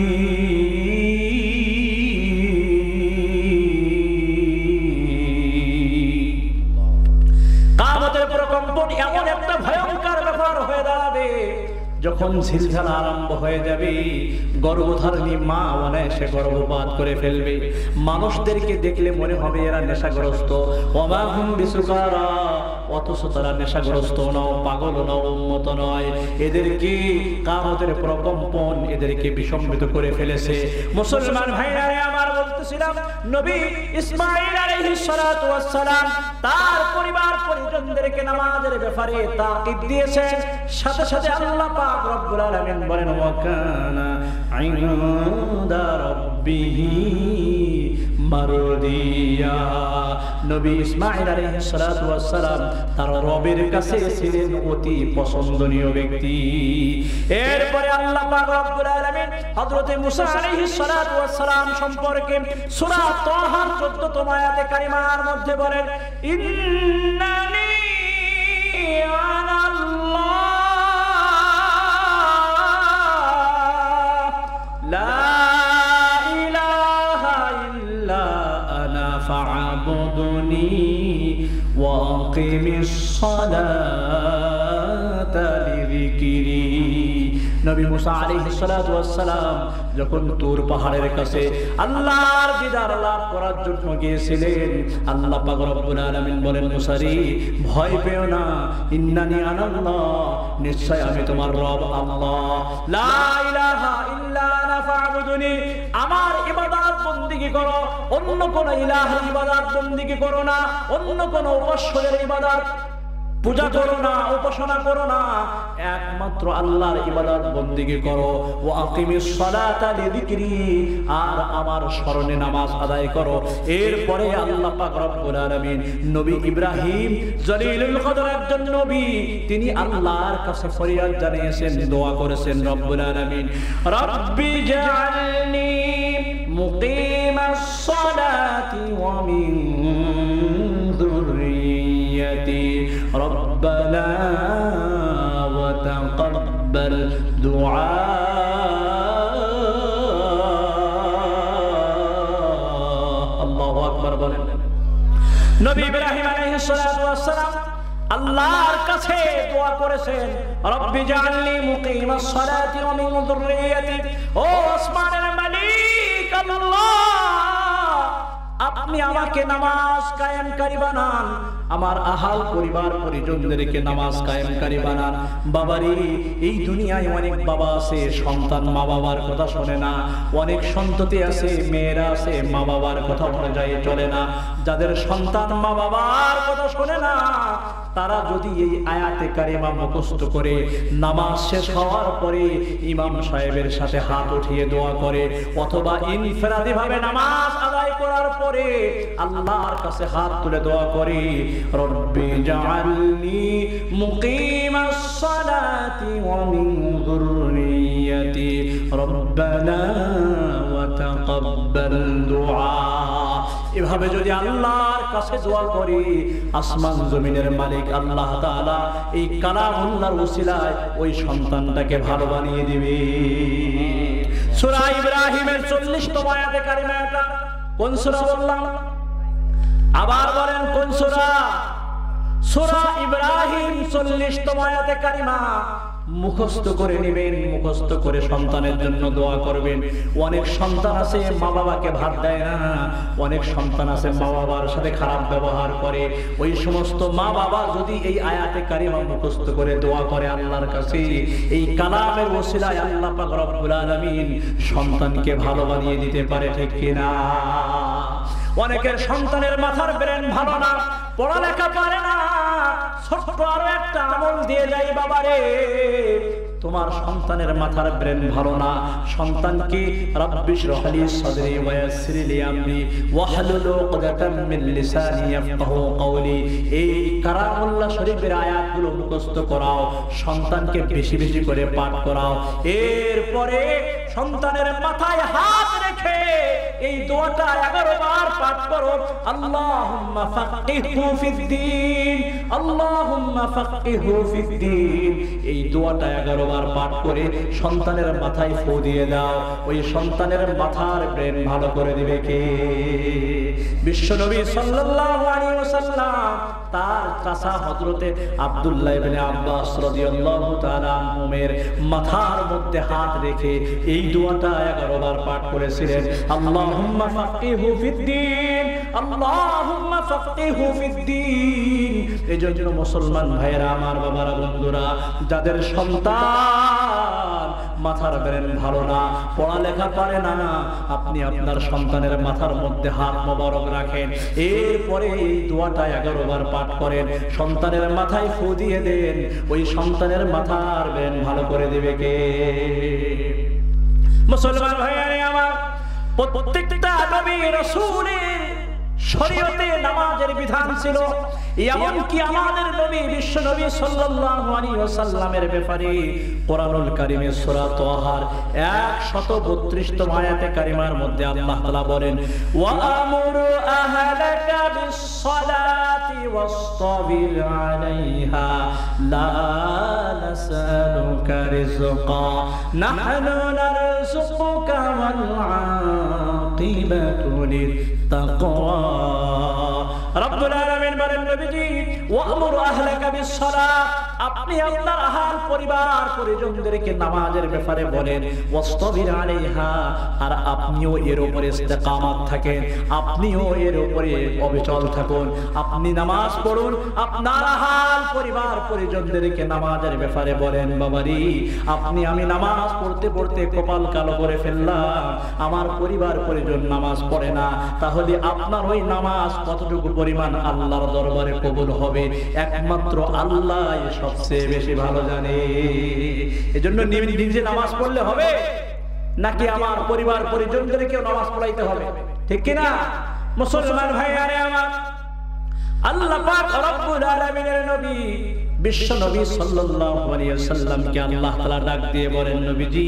A: এমন একটা ভয়ঙ্কর ব্যাপার হয়ে দাঁড়াবে যখন ঝিলঝাল আরম্ভ হয়ে যাবে, গর্ভধারিণী মা অনায়াসে গর্ভপাত করে ফেলবে। মানুষদেরকে দেখলে মনে হবে এরা নেশাগ্রস্ত, ওমা হুম বিসুকারা, অথচ তারা নেশাগ্রস্ত নয়, পাগল নয়, উন্মত নয়। এদেরকে কিয়ামতের প্রকম্পন এদেরকে বিসম্বিত করে ফেলেছে। মুসলমান ভাইরা আমার, বলতেছিলাম নবী ইসমাঈল আলাইহিস সালাতু ওয়াস সালাম তার পরিবার পরিজনদেরকে নামাজের ব্যাপারে তাকিদ দিয়েছেন। সাথে সাথে আল্লাহ পাক রব্বুল আলামিন বলেন, ওয়া কানা ইনদা রাব্বিহি মারদিয়া। নবী ইসমাঈল আলাইহিস সালাতু ওয়াস সালাম তার রবের কাছে ছিলেন অতি পছন্দনীয় ব্যক্তি। এরপরে আল্লাহ পাক রব্বুল আলামিন হযরত মুসা আলাইহিস সালাতু ওয়াস সালাম সম্পর্কে সূরা তাহার 14তম আয়াতে কারিমার মধ্যে বলেন, ইন্নানি আনাল্লাহ লা ইলাহা ইল্লা আনা ফা'বুদনি ওয়া আকিমিস সালাত নবী মুসা আলাইহিস সালাতু ওয়াস সালাম যখন তুর পাহাড়ের কাছে আল্লাহর দিদার লাভ করার জন্য গিয়েছিলেন, আল্লাহ পাক রব্বুল আলামিন বলেন, মুসা রে ভয় পেও না, ইন্নানি আনাল্লাহ, নিশ্চয় আমি তোমার রব আল্লাহ, লা ইলাহা ইল্লা আনা ফা'বুদুনি, আমার ইবাদত বন্দেগী করো, অন্য কোন ইলাহের ইবাদত বন্দেগী করো না, অন্য কোন উপাস্যের ইবাদত পূজা করো না, উপাসনা করো না, একমাত্র আল্লাহর ইবাদত বন্দেগী করো। ওয়া আকিমিস সালাতা লিযিকরি, আর আমার স্মরণে নামাজ আদায় করো। এরপরে আল্লাহ পাক রব্বুল আলামিন নবী ইব্রাহিম জলিলুল কদর একজন নবী, তিনি আল্লাহর কাছে ফরিয়াদ জানিয়েছেন, দোয়া করেছেন রব্বুল আলামিন, রব্বি জাআলনি মুকিমাস সালাতি ওয়া মিন যুররিয়্যাতি রব্বানা ওয়া তাকাব্বাল দুআ। আল্লাহু আকবার বলেন। নবী ইব্রাহিম আলাইহিস সালাতু ওয়াস সালাম আল্লাহর কাছে দোয়া করেছেন, রব্বি জাআলনি মুকিমাস সালাতি ওয়া মিন যুররিয়্যাতি, ও আসমানের মালিক আল্লাহ, আপনি আমাকে নামাজ কায়েমকারী বানান, আমার আহাল পরিবার পরিজনদেরকে নামাজ কায়েমকারী বানান। বাবারে, এই দুনিয়ায় অনেক বাবা আছে, সন্তান মা বাবার কথা শোনে না, অনেক সন্ততি আছে, মেয়েরা আছে, মা বাবার কথা অনুযায়ী চলে না। যাদের সন্তান মা বাবার কথা শোনে না, তারা যদি এই আয়াতে কারিমা মুখস্থ করে নামাজ শেষ হওয়ার পরে ইমাম সাহেবের সাথে হাত উঠিয়ে দোয়া করে, অথবা ইনফিরাদি ভাবে নামাজ আদায় করার পরে আল্লাহর কাছে হাত তুলে দোয়া করে, রব্বি জাআলনি মুকিমাস সালাতি ওয়া মিন যুররিয়্যাতি রব্বানা ওয়া তাকাব্বাল দুআ। এভাবে যদি আল্লাহর কাছে দোয়া করি, আসমান জমিনের মালিক আল্লাহ তাআলা এই কালামুল্লাহর ওসিলায় ওই সন্তানটাকে ভালো বানিয়ে দিবে। সূরা ইব্রাহিমের 40তম আয়াতে কারিমা এটা কোন সূরা বললাম? আবার বলেন কোন সূরা? সূরা ইব্রাহিম 40তম আয়াতে কারিমা মুখস্থ করে নেবেন, মুখস্থ করে সন্তানের জন্য দোয়া করবেন। অনেক সন্তান আছে মা বাবাকে ভাত দেয় না, অনেক সন্তান আছে মা বাবার সাথে খারাপ ব্যবহার করে। ওই সমস্ত মা বাবা যদি এই আয়াতে কারিমা মুখস্থ করে দোয়া করে আল্লাহর কাছে, এই কালামের ওসিলায় আল্লাহ পাক রব্বুল আলামিন সন্তানকে ভালো বানিয়ে দিতে পারে, ঠিক কিনা? অনেকের সন্তানের মাথার ব্রেন ভালো না, পড়ালেখা পারে না, ছোট্ট আরো একটা আমল দিয়ে যাই, বাবারে তোমার সন্তানের মাথার ব্রেন ভালো না, সন্তানকে রাব্বি ইশরাহ লি সাদরি ওয়া ইয়াসসির লি আমরি ওয়াহলুল উকদাতাম মিন লিসানি ইয়াফকাহু কওলি, এই কালামুল্লাহ শরীফের আয়াতগুলো মুখস্থ করাও, সন্তানকে বেশি বেশি করে পাঠ করাও। এরপরে সন্তানের মাথায় হাত রেখে এই দোয়াটা 11 বার পাঠ করো, আল্লাহুম্মা ফাক্কিহু ফিদ্দীন, আল্লাহুম্মা ফাক্কিহু ফিদ্দীন। এই দোয়াটা 11 বার পাঠ করে সন্তানের মাথায় ফু দিয়ে দাও, ওই সন্তানের মাথার ব্রেন ভালো করে দিবে কে? বিশ্বনবী সাল্লাল্লাহু আলাইহি ওয়াসাল্লাম তার চাচা হযরতে আব্দুল্লাহ ইবনে আব্বাস রাদিয়াল্লাহু তাআলা আনহুমের মাথার মধ্যে হাত রেখে এই দোয়াটা 11 বার পাঠ করেছিলেন, আল্লাহুম্মা ফাক্কিহু ফিদ্দীন, আল্লাহুম্মা ফাক্কিহু ফিদ্দীন। এজন্য মুসলমান ভাইরা আমার, বাবারা, বন্ধুরা, যাদের সন্তান মাথার ব্রেন ভালো না, পড়ালেখা পারে না, আপনি আপনার সন্তানের মাথার মধ্যে হাত মোবারক রাখেন, এরপরে এই দোয়াটা 11 বার পাঠ করেন, সন্তানের মাথায় ফু দিয়ে দেন, ওই সন্তানের মাথার ব্রেন ভালো করে দেবে কে? মুসলমান ভাইরা আমার, প্রত্যেকটা নবী রাসূলের শরীয়তে নামাজের বিধান ছিল, এমনকি আমাদের নবী বিশ্ব নবী সাল্লাল্লাহু আলাইহি ওয়াসাল্লামের ব্যাপারে কোরআনুল কারীমের সূরা তাহার 132তম আয়াতে কারিমার মধ্যে আল্লাহ তাআলা বলেন, ওয়া আমুরু আহলাকা বিস-সালাতি ওয়াসতাবির আলাইহা লা নাসআলুকা রিজকা নাহনু নারযুকুকা ওয়াল আকিবাতু লিত-তাকওয়া। রব্বুল আলামিন বলেন, নবীজি ওয়া'মুরু আহলাকা বিস-সালাত, আপনি আপনার আহার পরিবার পরিজনদেরকে নামাজের ব্যাপারে বলেন ওয়াসতাবির আলাইহা, আর আপনিও এর উপরে ইস্তেকামাত থাকেন, আপনিও এর উপরে অবিচল থাকুন। আপনি নামাজ পড়ুন, আপনার আহার পরিবার পরিজনদেরকে নামাজের ব্যাপারে বলেন বাবারি আমি নামাজ পড়তে পড়তে কপাল কালো করে ফেললাম, আমার পরিবার পরিজন নামাজ পড়ে না, তাহলে আপনার ওই নামাজ কতটুকু পরিমাণ আল্লাহর দরবারে কবুল হবে একমাত্র আল্লাহ সবচেয়ে বেশি ভালো জানে। এজন্য নিজে নামাজ পড়লে হবে নাকি আমার পরিবার পরিজনদেরকেও নামাজ পড়াইতে হবে? ঠিক কিনা মুসলমান ভাইয়ারে আমার? আল্লাহ পাক রব্বুল আলামিনের নবী বিশ্ব নবী সাল্লাল্লাহু আলাইহি ওয়াসাল্লামকে আল্লাহ তাআলা ডাক দিয়ে বলেন, নবীজি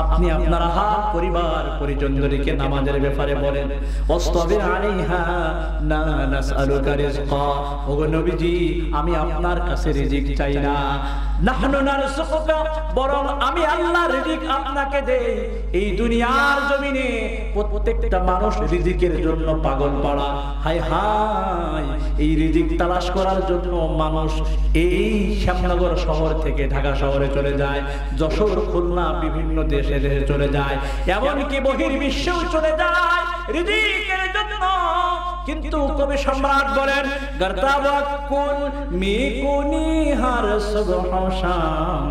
A: আপনি আপনার আহার পরিবার পরিজনদেরকে নামাজের ব্যাপারে বলেন ওয়াসতাবির আলাইহা না নাসআলুকা রিজকা। ওগো নবীজি আমি আপনার কাছে রিজিক চাই না, নাহনু নারযুকুকা, বরং আমি আল্লাহ রিজিক আপনাকে দেই। এই দুনিয়ার জমিনে প্রত্যেকটা মানুষ রিজিকের জন্য পাগল পাড়া। হায় হায়, এই রিজিক তালাশ করার জন্য মানুষ এই শ্যামনগর শহর থেকে ঢাকা শহরে চলে যায়, যশোর খুলনা বিভিন্ন দেশে দেশে চলে যায়, এমনকি বহির্বিশ্বেও চলে যায় রিজিকের জন্য। কিন্তু কবি সম্রাট বলেন গর্তাবাকুল মিকুনি হার সুবহ শাম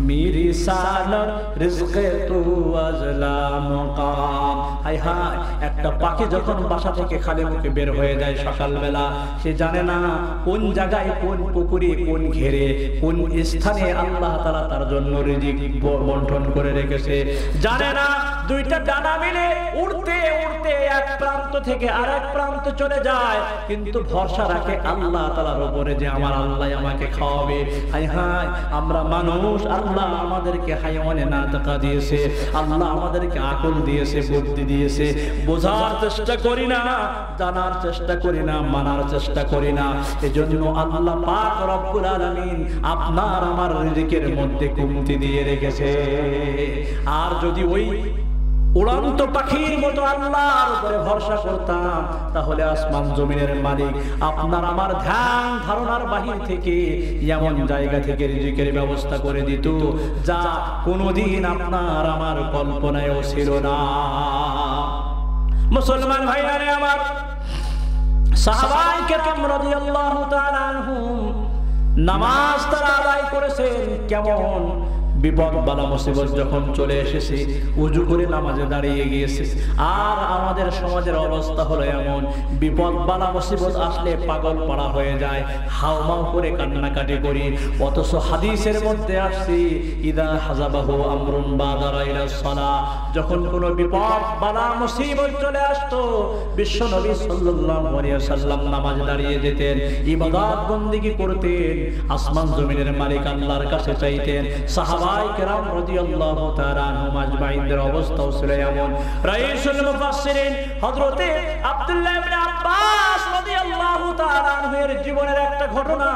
A: মেরি সালাত রিজকে তু আজলা মুকাম। হায় হায়, একটা পাখি যখন বাসা থেকে খালি মুখে বের হয়ে যায় সকালবেলা, সে জানে না কোন জায়গায়, কোন পুকুরে, কোন ঘেরে, কোন স্থানে আল্লাহ তাআলা তার জন্য রিজিক বণ্টন করে রেখেছে। জানে না দুইটা ডানা মিলে উড়তে উড়তে এক প্রান্ত থেকে আরেক প্রান্ত চলে যায়, কিন্তু ভরসা রাখে আল্লাহ তাআলার উপরে যে আমার আল্লাহ আমাকে খাওয়াবে। হায় হায়, আমরা মানুষ, আল্লাহ আমাদেরকে হায়াওয়ানে নাতাকা দিয়েছে, আল্লাহ আমাদেরকে আকল দিয়েছে, বুদ্ধি দিয়েছে, বোঝার চেষ্টা করি না, জানার চেষ্টা করি না, মানার চেষ্টা করি না। এজন্য আল্লাহ পাক রব্বুল আলামিন আপনার আমার রিজিকের মধ্যে কমতি দিয়ে রেখেছে। আর যদি ওই উড়ন্ত পাখির মতো আল্লাহর উপরে ভরসা করতাম, তাহলে আসমান জমিনের মালিক আপনার আমার ধ্যান ধারণার বাহির থেকে এমন জায়গা থেকে রিজিকের ব্যবস্থা করে দিত যা কোনোদিন আপনার আমার কল্পনায়ও ছিল না। মুসলমান ভাইয়ারে আমার, সাহাবায়ে কেরাম রাদিয়াল্লাহু তাআলা আনহুম নামাজ তারা আদায় করেছেন কেমন? বিপদ বালা মুসিবত যখন চলে এসেছে ওযু করে নামাজে দাঁড়িয়ে গিয়েছে। আর আমাদের সমাজের অবস্থা হলো এমন, বিপদ বালা মুসিবত আসলে পাগল পাড়া হয়ে যায়, হাউমাউ করে কান্নাকাটি করি। অথচ হাদিসের মধ্যে আসছে ইদা হাজাবাহু আমরুন বাদারা ইলা সালাহ, যখন কোনো বিপদ বালা মুসিবত চলে আসতো বিশ্ব নবী সাল্লাল্লাহু আলাইহি ওয়াসাল্লাম নামাজ দাঁড়িয়ে যেতেন, ইবাদত বندگی করতেন, আসমান জমিনের মালিক আল্লাহর কাছে চাইতেন। সাহাবায়ে কেরাম রাদিয়াল্লাহু তাআলা আনহুম আজমাইনদের অবস্থাও ছিল এমন। রাইসুল মুফাসসিরিন হযরতে আব্দুল্লাহ ইবনে আব্বাস রাদিয়াল্লাহু তাআলা আনহুর জীবনের একটা ঘটনা।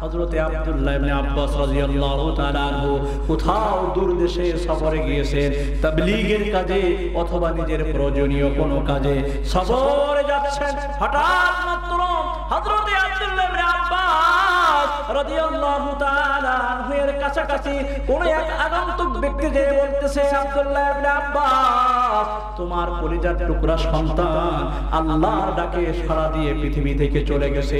A: হযরতে আব্দুল্লাহ ইবনে আব্বাস রাদিয়াল্লাহু তাআলা আনহু কোথাও দূর দেশে সফরে গিয়েছেন, তাবলীগের কাজে অথবা নিজের প্রয়োজনীয় কোনো কাজে সফরে যাচ্ছেন। হঠাৎ মাত্র হযরতে আব্দুল্লাহ ইবনে আব্বাস রাদিয়াল্লাহু তাআলা আনহুর কাছাকাছি কোন এক আগন্তুক ব্যক্তি যে বলতেছে, আব্দুল্লাহ ইবনে আব্বাস তোমার কলিজার টুকরা সন্তান আল্লাহর ডাকে সাড়া দিয়ে পৃথিবী থেকে চলে গেছে।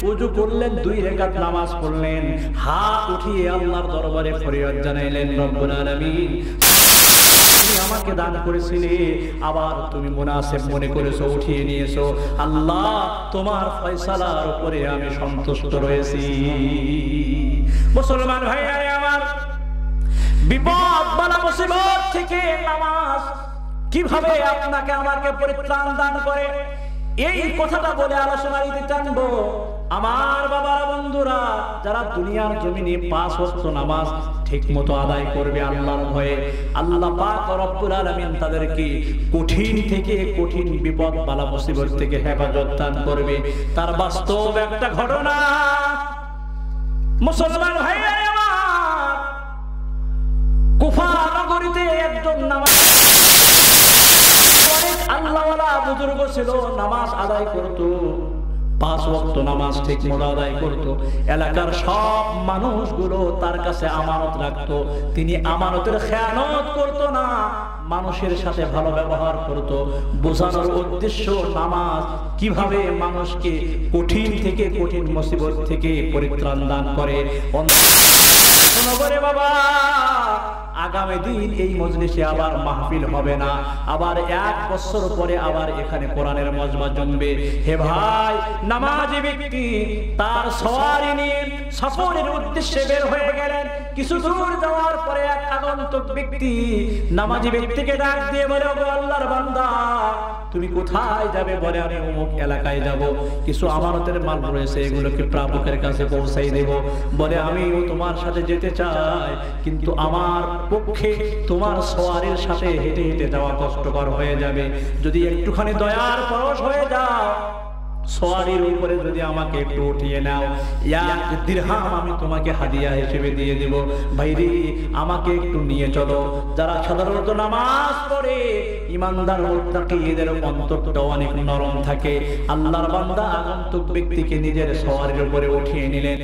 A: ওযু করলেন, 2 রাকাত নামাজ পড়লেন, হাত উঠিয়ে আল্লাহর দরবারে ফরিয়াদ জানাইলেন, রব্বুল আলামিন তুমি আমাকে দান করেছিলে, আবার তুমি মুনাসিব মনে করেছো, উঠিয়ে নিয়েছো। আল্লাহ তোমার ফয়সালার উপরে আমি সন্তুষ্ট রয়েছি। মুসলমান ভাইয়ারে আমার, বিপদ বালা মুসিবত থেকে নামাজ কিভাবে আপনাকে আমাকে পরিত্রাণ দান করে, এই কথাটা বলে আলোচনা দিতে টানবো। আমার বাবারা, বন্ধুরা, যারা দুনিয়ার জমিনে 5 ওয়াক্ত নামাজ ঠিকমতো আদায় করবে আল্লাহর ভয়ে, আল্লাহ পাক রব্বুল আলামিন তাদেরকে কঠিন থেকে কঠিন বিপদ বালা মুসিবত থেকে হেফাজত দান করবে। তার বাস্তব একটা ঘটনা। মুসলমান ভাইরা আমার, কুফা নগরীতে একজন নামাজ আল্লাহওয়ালা বুজুর্গ ছিল, নামাজ আদায় করতো, 5 ওয়াক্ত নামাজ ঠিক মতো আদায় করতো। এলাকার সব মানুষগুলো তার কাছে আমানত রাখতো। তিনি আমানতের খেয়ানত করতো না, মানুষের সাথে ভালো ব্যবহার করতো। বোঝানোর উদ্দেশ্য নামাজ কিভাবে মানুষকে কঠিন থেকে কঠিন মুসিবত থেকে পরিত্রাণ দান করে। বাবা, আগামী দিন এই মজলিসে আবার মাহফিল হবে না, আবার 1 বছর পরে আবার এখানে কোরআনের মজমা জমবে। হে ভাই, নামাজি ব্যক্তি তার সওয়ারি নিয়ে সফরের উদ্দেশ্যে বের হয়ে গেলেন। কিছু দূর যাওয়ার পরে এক আগন্তুক ব্যক্তি নামাজি ব্যক্তিকে ডাক দিয়ে বলে, ওগো আল্লাহর বান্দা, তুমি কোথায় যাবে? বলে, আমি অমুক এলাকায় যাব, কিছু আমানতের মাল রয়েছে, এগুলোকে প্রাপকের কাছে পৌঁছাই দেব। বলে, আমিও তোমার সাথে যেতে চাই, কিন্তু আমার পক্ষে তোমার সওয়ারির সাথে হেঁটে হেঁটে যাওয়া কষ্টকর হয়ে যাবে। যদি একটুখানি দয়ার পরশ হয়ে যাও, সওয়ারির উপরে যদি আমাকে একটু উঠিয়ে নাও, 1 দিরহাম আমি তোমাকে হাদিয়া হিসেবে দিয়ে দেব। ভাইরে, আমাকে একটু নিয়ে চলো। যারা সাধারণত নামাজ পড়ে ইমানদার মুত্তাকি, এদের অন্তরটা অনেক নরম থাকে। আল্লাহর বান্দা আগন্তুক ব্যক্তিকে নিজের সওয়ারির উপরে উঠিয়ে নিলেন।